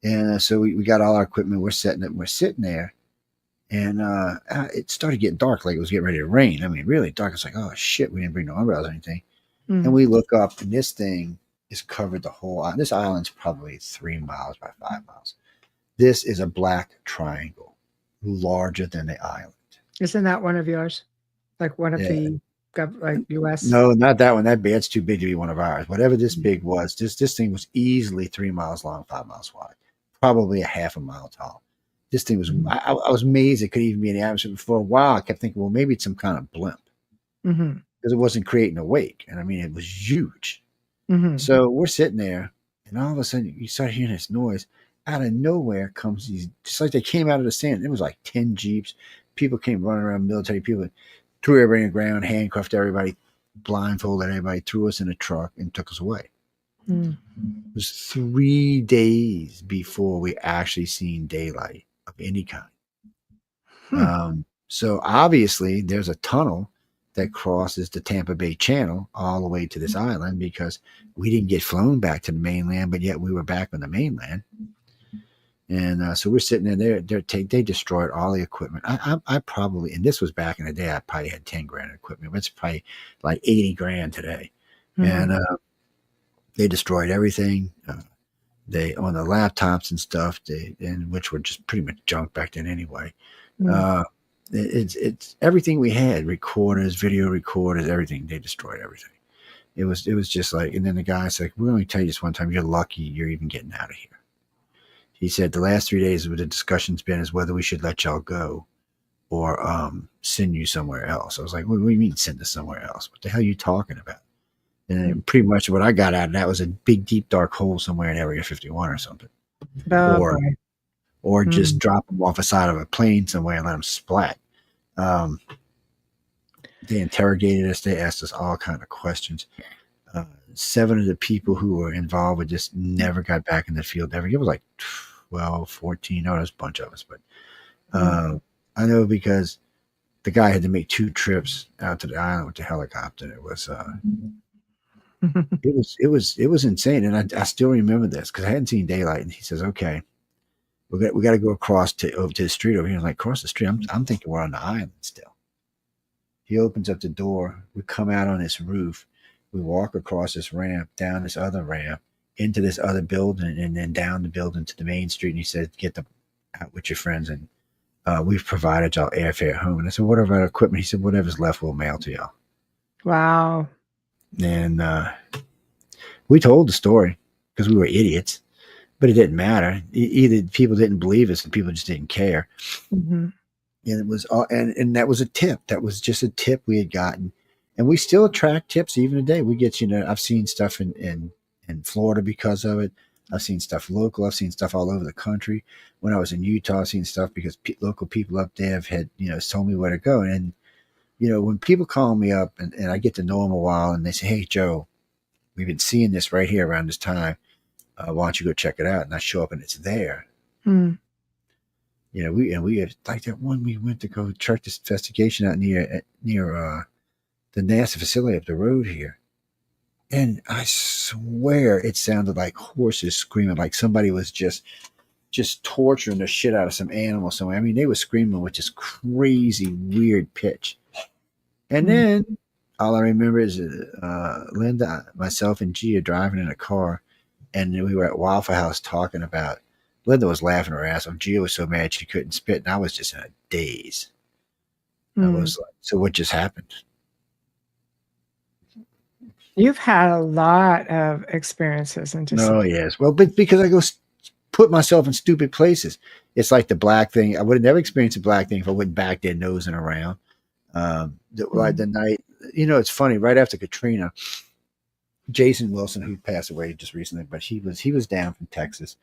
And so we got all our equipment. We're sitting there. And it started getting dark, like it was getting ready to rain. I mean, really dark. It's like, oh, shit, we didn't bring no umbrellas or anything. And we look up, and this thing is covered the whole island. This island's probably 3 miles by 5 miles. This is a black triangle, larger than the island. Isn't that one of yours? Like one of the U.S.? No, not that one. It's too big to be one of ours. Whatever this big was, this thing was easily 3 miles long, 5 miles wide, probably a half a mile tall. This thing was, I was amazed it could even be in the atmosphere. For a while, I kept thinking, well, maybe it's some kind of blimp. Because it wasn't creating a wake. And I mean, it was huge. So we're sitting there, and all of a sudden, you start hearing this noise. Out of nowhere comes these, just like they came out of the sand. It was like 10 Jeeps. People came running around, military people, threw everybody on the ground, handcuffed everybody, blindfolded everybody, threw us in a truck, and took us away. It was 3 days before we actually seen daylight of any kind. So obviously there's a tunnel that crosses the Tampa Bay Channel all the way to this island, because we didn't get flown back to the mainland, but yet we were back on the mainland. And so we're sitting there. They destroyed all the equipment. I probably, and this was back in the day, I probably had 10 grand in equipment, but it's probably like 80 grand today. And they destroyed everything. They, on the laptops and stuff, which were just pretty much junk back then anyway. It's everything we had, recorders, video recorders, everything. They destroyed everything. It was just like, and then the guy's like, we're going to tell you this one time, you're lucky you're even getting out of here. He said the last 3 days of the discussion's been is whether we should let y'all go or send you somewhere else. I was like, what do you mean send us somewhere else? What the hell are you talking about? And pretty much what I got out of that was a big, deep, dark hole somewhere in Area 51 or something. Or just drop them off the side of a plane somewhere and let them splat. They interrogated us. They asked us all kind of questions. 7 of the people who were involved with this never got back in the field ever. It was like 12, 14. Oh, there's a bunch of us. But I know because the guy had to make 2 trips out to the island with the helicopter. It was it was insane. And I still remember this because I hadn't seen daylight. And he says, okay, we got to go across over to the street over here. I'm like, across the street? I'm thinking we're on the island still. He opens up the door. We come out on this roof. We walk across this ramp, down this other ramp, into this other building, and then down the building to the main street. And he said, get them out with your friends. And we've provided y'all airfare home. And I said, what about our equipment? He said, whatever's left, we'll mail to y'all. Wow. And we told the story because we were idiots, but it didn't matter. Either people didn't believe us and people just didn't care. And it was all, and that was a tip. That was just a tip we had gotten. And we still track tips even today. We get, I've seen stuff in Florida because of it. I've seen stuff local. I've seen stuff all over the country. When I was in Utah, I've seen stuff because local people up there have had, told me where to go. And, when people call me up and I get to know them a while and they say, hey, Joe, we've been seeing this right here around this time. Why don't you go check it out? And I show up and it's there. We had like that one we went to go check this investigation out near the NASA facility up the road here. And I swear it sounded like horses screaming, like somebody was just torturing the shit out of some animal somewhere. I mean, they were screaming with this crazy, weird pitch. And then all I remember is Linda, myself, and Gia driving in a car. And we were at Waffle House talking about, Linda was laughing her ass off. Gia was so mad she couldn't spit. And I was just in a daze. I was like, so what just happened? You've had a lot of experiences. Yes. Well, but because I go put myself in stupid places. It's like the black thing. I would have never experienced a black thing if I went back there nosing around. Like the night, it's funny, right after Katrina, Jason Wilson, who passed away just recently, but he was down from Texas.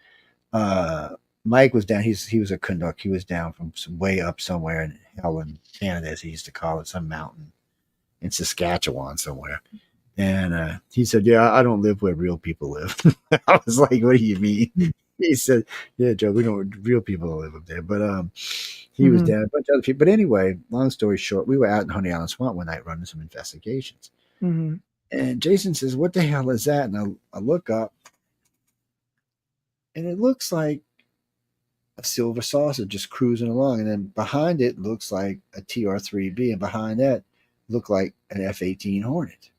Mike was down. He was a Canuck. He was down from some way up somewhere in hell in Canada, as he used to call it, some mountain in Saskatchewan somewhere. And he said, "Yeah, I don't live where real people live." I was like, "What do you mean?" He said, "Yeah, Joe, we don't real people don't live up there." But he was Mhm. down, a bunch of other people. But anyway, long story short, we were out in Honey Island Swamp one night running some investigations. Mhm. And Jason says, "What the hell is that?" And I look up, and it looks like a silver saucer just cruising along. And then behind it looks like a TR-3B, and behind that looked like an F-18 Hornet.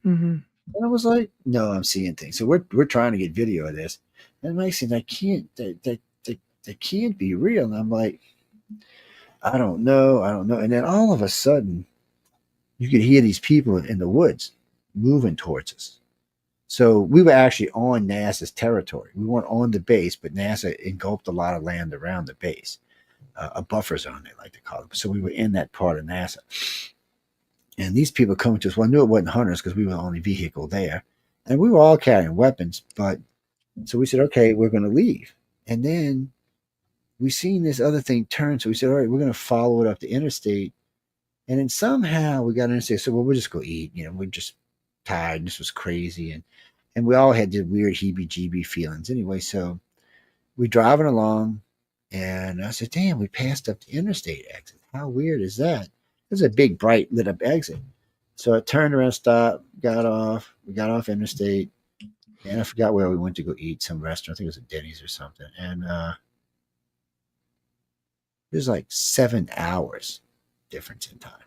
Mhm. And I was like, "No, I'm seeing things." So we're trying to get video of this. And Mike said, "I can't. That can't be real." And I'm like, "I don't know. I don't know." And then all of a sudden, you could hear these people in the woods moving towards us. So we were actually on NASA's territory. We weren't on the base, but NASA engulfed a lot of land around the base, a buffer zone, they like to call it. So we were in that part of NASA. And these people coming to us, well, I knew it wasn't hunters because we were the only vehicle there. And we were all carrying weapons. But so we said, okay, we're going to leave. And then we seen this other thing turn. So we said, all right, we're going to follow it up the interstate. And then somehow we got interstate. So, well, we'll just go eat. We're just tired. This was crazy. And we all had the weird heebie-jeebie feelings. Anyway, so we're driving along, and I said, "Damn, we passed up the interstate exit. How weird is that?" There's a big, bright, lit up exit. So I turned around, stopped, got off. We got off interstate, and I forgot where we went to go eat. Some restaurant. I think it was a Denny's or something. And there's like 7 hours difference in time.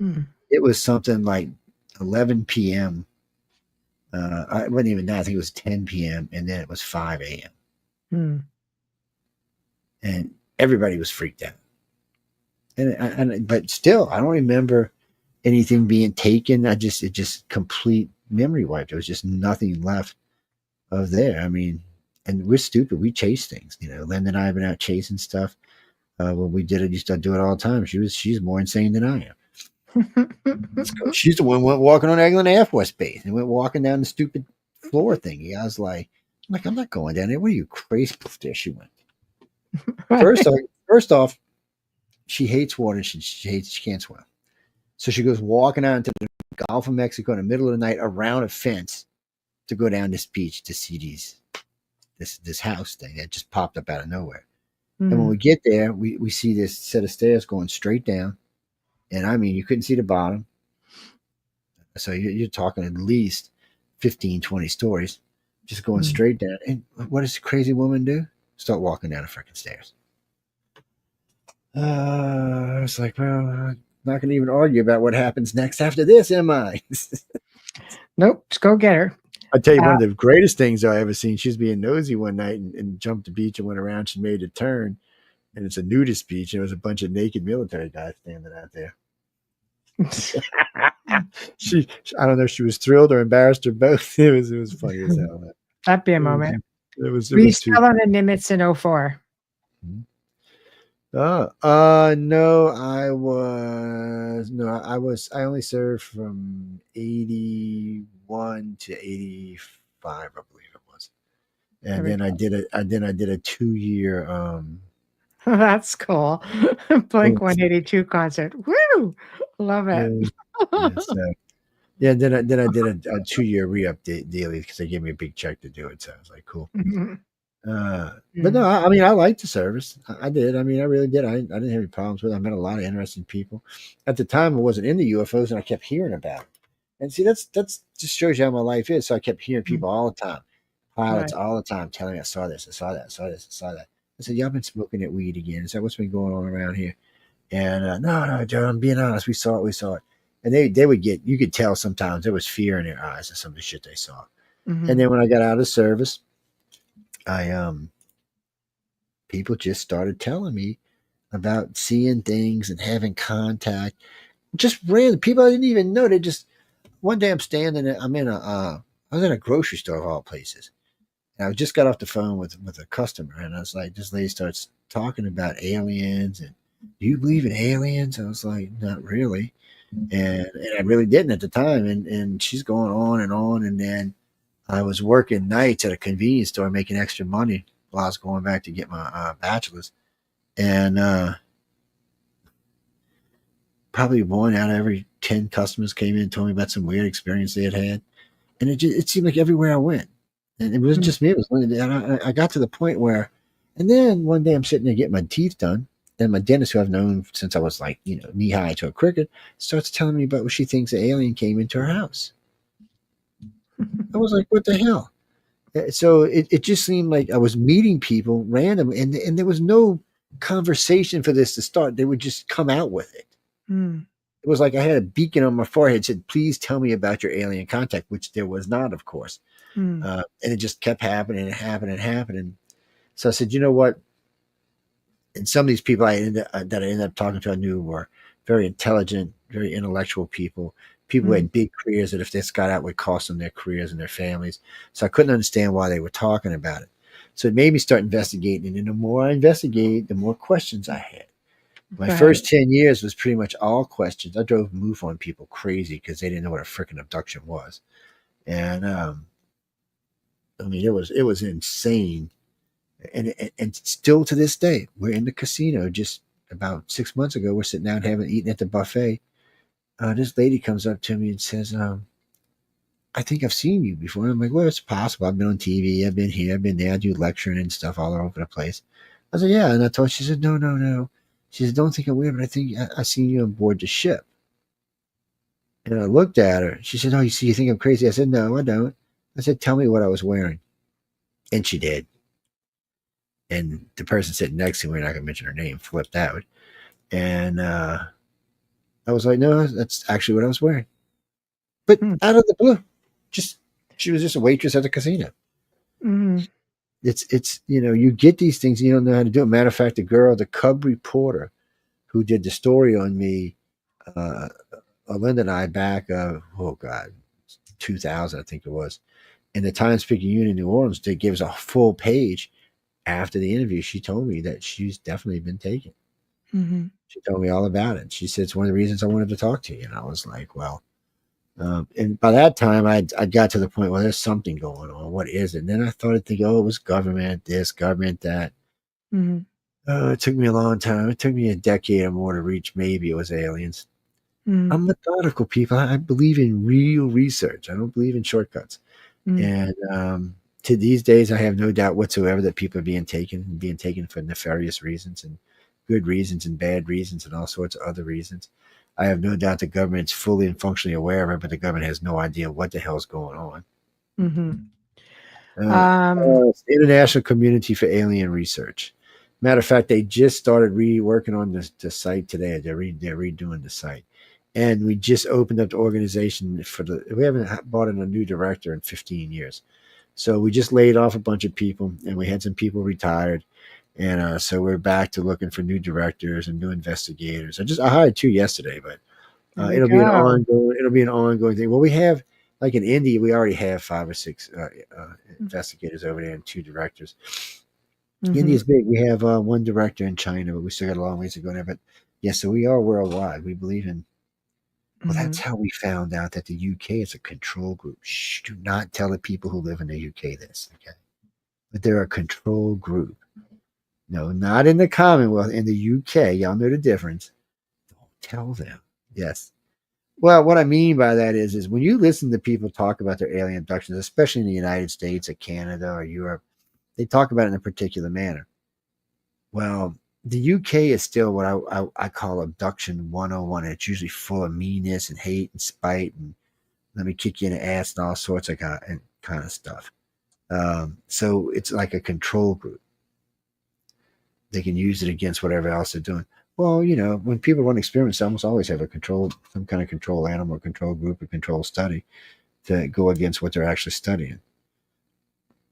Mhm. It was something like 11 p.m. I wasn't even that. I think it was 10 p.m. and then it was 5 a.m. Mhm. and everybody was freaked out. But still, I don't remember anything being taken. It just complete memory wiped. There was just nothing left of there. I mean, and we're stupid. We chase things. Linda and I have been out chasing stuff. When we did it, used to do it all the time. She's more insane than I am. She's the one went walking on Eglin Air Force Base and went walking down the stupid floor thingy. I was like, I'm not going down there. What are you crazy? There she went. First off, she hates water. She can't swim. So she goes walking out into the Gulf of Mexico in the middle of the night around a fence to go down this beach to see this house thing that just popped up out of nowhere. And when Mhm. we get there, we see this set of stairs going straight down. And I mean, you couldn't see the bottom. So you're talking at least 15, 20 stories just going Mhm. straight down. And what does the crazy woman do? Start walking down the freaking stairs. I was like, well, I'm not going to even argue about what happens next after this, am I? Nope. Just go get her. I tell you, Uh, one of the greatest things I ever seen. She's being nosy one night and jumped the beach and went around. She made a turn, and it's a nudist beach, and there was a bunch of naked military guys standing out there. I don't know if she was thrilled or embarrassed or both. It was funny as hell. That'd be a It was moment. it Were you was too. still on the Nimitz in '04? No, I only served from 81 to 85, I believe it was. And There we then go. I did a 2 year That's cool. it Blink was- 182 concert. Woo! Love it. yeah, yeah, so yeah, then I did a 2 year re-up deal because they gave me a big check to do it. So I was like, cool. Mhm. But no, Mm. I mean, I liked the service. I did. I mean, I really did. I didn't have any problems with it. I met a lot of interesting people. At the time, I wasn't into UFOs, and I kept hearing about it. And see, that's just shows you how my life is. So I kept hearing Mm. people all the time, pilots Right. all the time, telling me I saw this, I saw that, I saw this, I saw that. I said, "Y'all been smoking that weed again?" I said, "What's been going on around here?" And no, Joe, I'm being honest. We saw it, we saw it. And they would get, you could tell sometimes there was fear in their eyes of some of the shit they saw. And Mhm. then when I got out of service, I people just started telling me about seeing things and having contact. Just random people I didn't even know. They just one day I was in a grocery store of all places. And I just got off the phone with a customer and I was like, this lady starts talking about aliens and do you believe in aliens? I was like, not really. And I really didn't at the time. And she's going on and on. And then I was working nights at a convenience store making extra money while I was going back to get my bachelor's, and probably 1 out of every 10 customers came in and told me about some weird experience they had had, and it seemed like everywhere I went, and it was just me. It was, and I got to the point where, and then one day I'm sitting there getting my teeth done, and my dentist, who I've known since I was like knee high to a cricket, starts telling me about what she thinks an alien came into her house. I was like, what the hell? So it just seemed like I was meeting people random, and there was no conversation for this to start. They would just come out with it. It was like I had a beacon on my forehead that said, please tell me about your alien contact, which there was not, of course. And it just kept happening and happening and happening. So I said, you know what? And some of these people that I ended up talking to, I knew were very intelligent, very intellectual people who had big careers that if this got out would cost them their careers and their families. So I couldn't understand why they were talking about it. So it made me start investigating. And the more I investigated, the more questions I had. My first 10 years was pretty much all questions. I drove MUFON people crazy because they didn't know what a freaking abduction was. And I mean, it was insane. And still to this day, we're in the casino. Just about 6 months ago, we're sitting down eating at the buffet. This lady comes up to me and says, I think I've seen you before. And I'm like, well, it's possible. I've been on TV. I've been here. I've been there. I do lecturing and stuff all over the place. I said, yeah. And I told her, she said, no. She said, don't think I'm weird, but I think I seen you on board the ship. And I looked at her. She said, oh, you think I'm crazy? I said, no, I don't. I said, tell me what I was wearing. And she did. And the person sitting next to me, we're not going to mention her name, flipped out. And I was like, no, that's actually what I was wearing. But out of the blue, she was just a waitress at the casino. It's you get these things, you don't know how to do it. Matter of fact, the Cub reporter who did the story on me, Linda and I back, 2000, I think it was, in the Times-Picayune in New Orleans, they gave us a full page. After the interview, she told me that she's definitely been taken. She told me all about it. She said, it's one of the reasons I wanted to talk to you. And I was like, well, and by that time I got to the point where there's something going on. What is it? And then I started thinking, oh, it was government this, government that. It took me a long time. It took me a decade or more to reach maybe it was aliens. I'm methodical, people. I believe in real research. I don't believe in shortcuts. And to these days, I have no doubt whatsoever that people are being taken for nefarious reasons and good reasons and bad reasons and all sorts of other reasons. I have no doubt the government's fully and functionally aware of it, but the government has no idea what the hell's going on. It's the International Community for Alien Research. Matter of fact, they just started working on the site today. They're redoing the site. And we just opened up the organization we haven't brought in a new director in 15 years. So we just laid off a bunch of people, and we had some people retired. And so we're back to looking for new directors and new investigators. I hired 2 yesterday, but it'll be an ongoing thing. Well, we have, like in India, we already have 5 or 6 investigators over there and 2 directors. India's big. We have 1 director in China, but we still got a long ways to go there. But yes, so we are worldwide. We believe in. Well, that's how we found out that the UK is a control group. Shh, do not tell the people who live in the UK this, okay? But they're a control group. No, not in the Commonwealth. In the UK, y'all know the difference. Don't tell them. Yes. Well, what I mean by that is when you listen to people talk about their alien abductions, especially in the United States or Canada or Europe, they talk about it in a particular manner. Well, the UK is still what I call abduction 101. And it's usually full of meanness and hate and spite and let me kick you in the ass and all sorts of kind of stuff. So it's like a control group. They can use it against whatever else they're doing. Well, when people run experiments, they almost always have some kind of control animal, control group, or control study to go against what they're actually studying.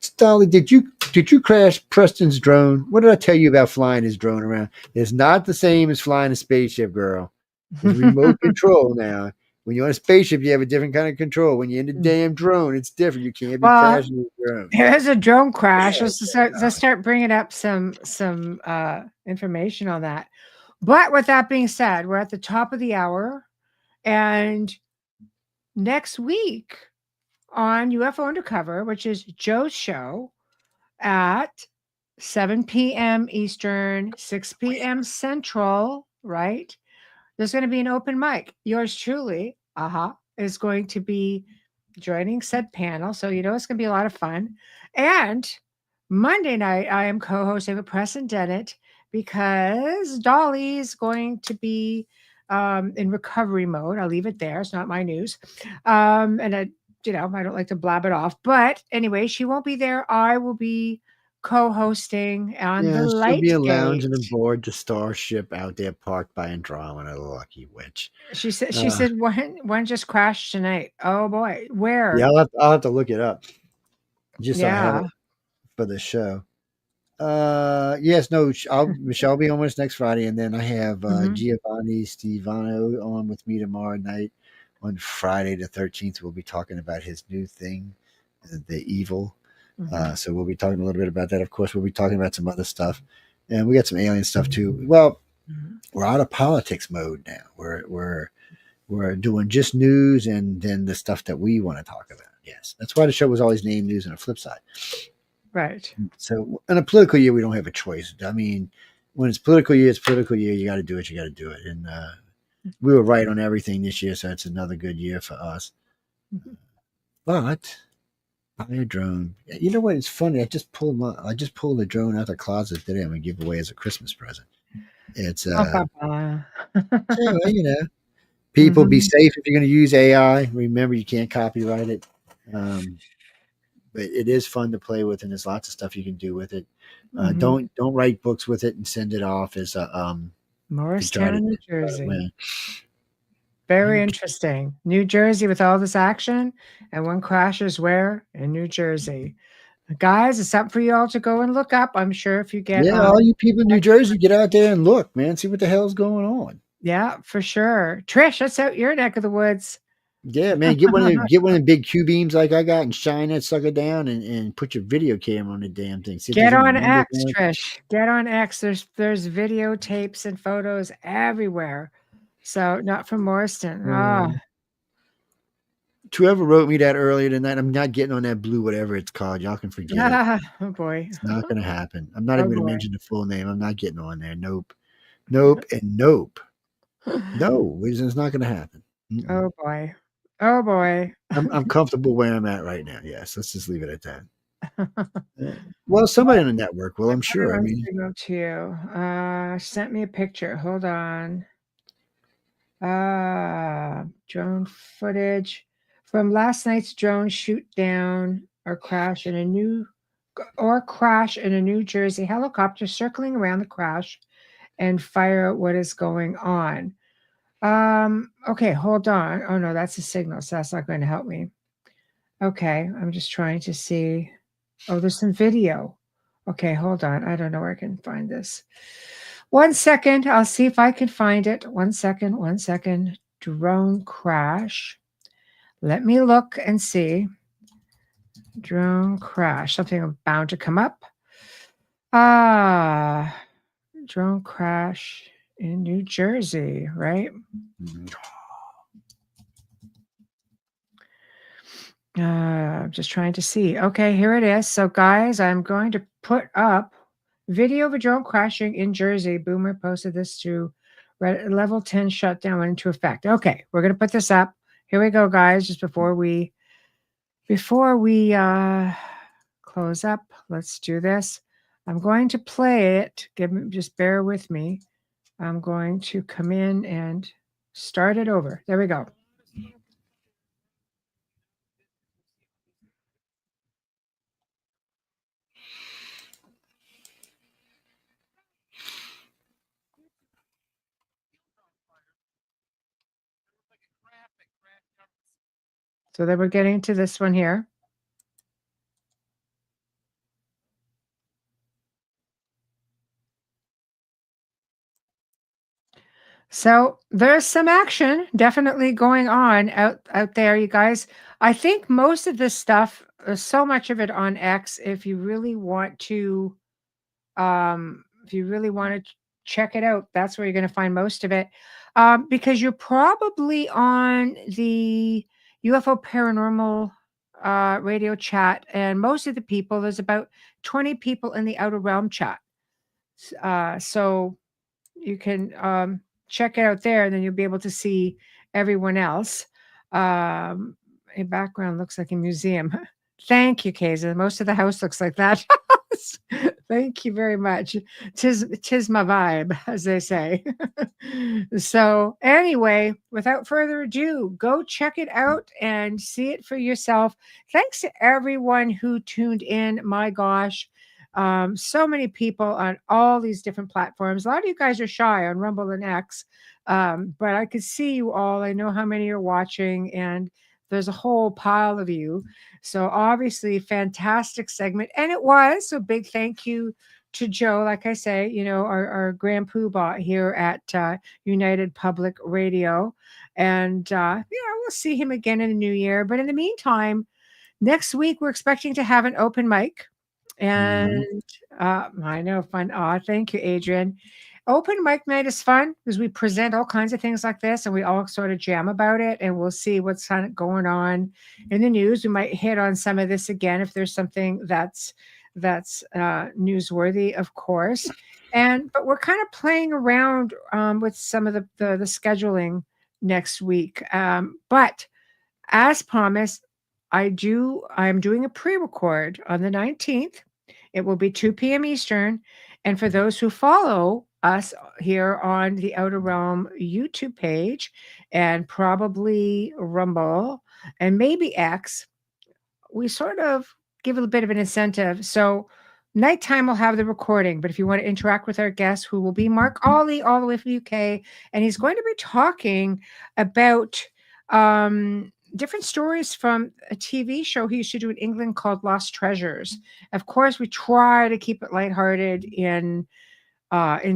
Stolly, did you crash Preston's drone? What did I tell you about flying his drone around? It's not the same as flying a spaceship, girl. It's remote control now. When you're on a spaceship, you have a different kind of control. When you're in the damn drone, it's different. You can't be crashing the drone. There's a drone crash. Let's start bringing up some information on that. But with that being said, we're at the top of the hour, and next week on UFO Undercover, which is Joe's show at 7 p.m. Eastern, 6 p.m. Central, right? There's going to be an open mic. Yours truly, is going to be joining said panel. So, it's going to be a lot of fun. And Monday night, I am co hosting with Preston Dennett because Dolly's going to be in recovery mode. I'll leave it there. It's not my news. And I don't like to blab it off. But anyway, she won't be there. I will be co-hosting on the Yeah, she'll be Light a Gate. lounging aboard the starship out there parked by Andromeda, the lucky witch. She said one just crashed tonight. Oh boy, where? Yeah, I'll have to look it up just so I have Yeah. it for the show. Yes, no, Michelle will be on with us next Friday, and then I have Giovanni Stevano on with me tomorrow night. On Friday the 13th, we'll be talking about his new thing, the evil. So we'll be talking a little bit about that. Of course, we'll be talking about some other stuff, and we got some alien stuff too. Well, we're out of politics mode now. We're doing just news and then the stuff that we want to talk about. Yes, that's why the show was always named News on the Flip Side. Right. So in a political year, we don't have a choice. I mean, when it's political year, it's political year. You got to do it. You got to do it. And we were right on everything this year, so it's another good year for us. But buy a drone. You know what? It's funny. I just pulled the drone out of the closet today. I'm gonna give away as a Christmas present. It's people be safe if you're going to use AI. Remember, you can't copyright it. But it is fun to play with, and there's lots of stuff you can do with it. Don't write books with it and send it off as a Morristown, New Jersey. Very interesting. New Jersey with all this action, and one crashes where? In New Jersey. Guys, it's something for you all to go and look up. I'm sure if you get all you people in New Jersey, get out there and look, man. See what the hell's going on. Yeah, for sure. Trish, that's out your neck of the woods. Yeah, man. Get one of the big Q beams like I got and shine that sucker down and put your video camera on the damn thing. See Get on X, Trish. Get on X. There's videotapes and photos everywhere. So not from Morristown. Whoever wrote me that earlier tonight, I'm not getting on that blue, whatever it's called. Y'all can forget it. Oh boy. It's not going to happen. I'm not even going to mention the full name. I'm not getting on there. Nope. And nope. No, it's not going to happen. Oh boy. Oh boy. I'm comfortable where I'm at right now. Yes, let's just leave it at that. Well, somebody on the network will, I'm sure. I mean, to you. Sent me a picture. Hold on. Drone footage from last night's drone shoot down or crash in a New Jersey helicopter circling around the crash and fire out what is going on. Okay, hold on. Oh no, that's a signal, so that's not going to help me. Okay, I'm just trying to see. Oh, there's some video. Okay, hold on. I don't know where I can find this. 1 second. I'll see if I can find it. 1 second. 1 second. Drone crash. Let me look and see. Drone crash. Something bound to come up. Drone crash in New Jersey, right? I'm just trying to see. Okay, here it is. So, guys, I'm going to put up video of a drone crashing in Jersey. Boomer posted this to Reddit. Level 10 shutdown went into effect. Okay, we're going to put this up. Here we go, guys. Just before we close up, let's do this. I'm going to play it. Just bear with me. I'm going to come in and start it over. There we go. So then we're getting to this one here. So there's some action definitely going on out there, you guys. I think most of this stuff, so much of it on X, if you really want to check it out, that's where you're going to find most of it. Because you're probably on the UFO Paranormal radio chat, and most of the people, there's about 20 people in the Outer Realm chat. So you can check it out there, and then you'll be able to see everyone else. A background looks like a museum. Thank you, Kaysa. Most of the house looks like that. Thank you very much. Tis my vibe, as they say. So anyway, without further ado, go check it out and see it for yourself. Thanks to everyone who tuned in. My gosh, so many people on all these different platforms. A lot of you guys are shy on Rumble and X, but I could see you all. I know how many are watching, and there's a whole pile of you. So obviously, fantastic segment, and it was. So big thank you to Joe. Like I say, our grand poobah here at United Public Radio, and we'll see him again in the new year. But in the meantime, next week we're expecting to have an open mic. And I know, fun. Thank you, Adrian. Open mic night is fun because we present all kinds of things like this and we all sort of jam about it, and we'll see what's going on in the news. We might hit on some of this again if there's something that's newsworthy, of course. But we're kind of playing around with some of the scheduling next week. But as promised, I'm doing a pre-record on the 19th. It will be 2 p.m. Eastern. And for those who follow us here on the Outer Realm YouTube page and probably Rumble and maybe X, we sort of give a bit of an incentive. So nighttime will have the recording, but if you want to interact with our guest, who will be Mark Ollie, all the way from the UK, and he's going to be talking about different stories from a TV show he used to do in England called Lost Treasures. Of course, we try to keep it lighthearted in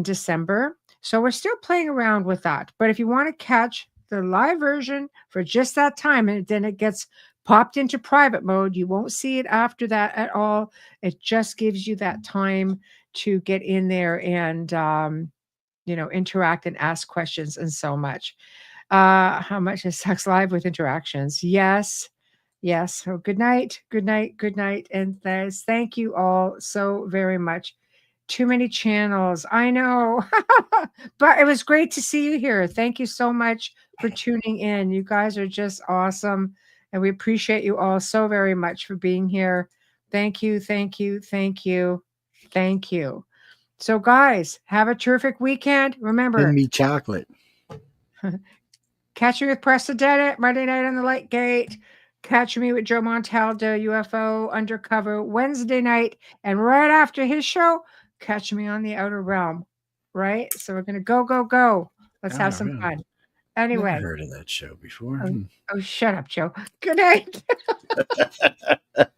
December. So we're still playing around with that. But if you want to catch the live version for just that time, and then it gets popped into private mode, you won't see it after that at all. It just gives you that time to get in there and interact and ask questions and so much. How much is Sex Live with interactions? Yes. So good night. And thank you all so very much. Too many channels. I know. But it was great to see you here. Thank you so much for tuning in. You guys are just awesome. And we appreciate you all so very much for being here. Thank you. So guys, have a terrific weekend. Remember, send me chocolate. Catch me with Precedented Monday night on the Light Gate. Catch me with Joe Montaldo, UFO Undercover Wednesday night. And right after his show, catch me on the Outer Realm. Right? So we're going to go. Let's have some fun. Anyway. Never heard of that show before. Oh, shut up, Joe. Good night.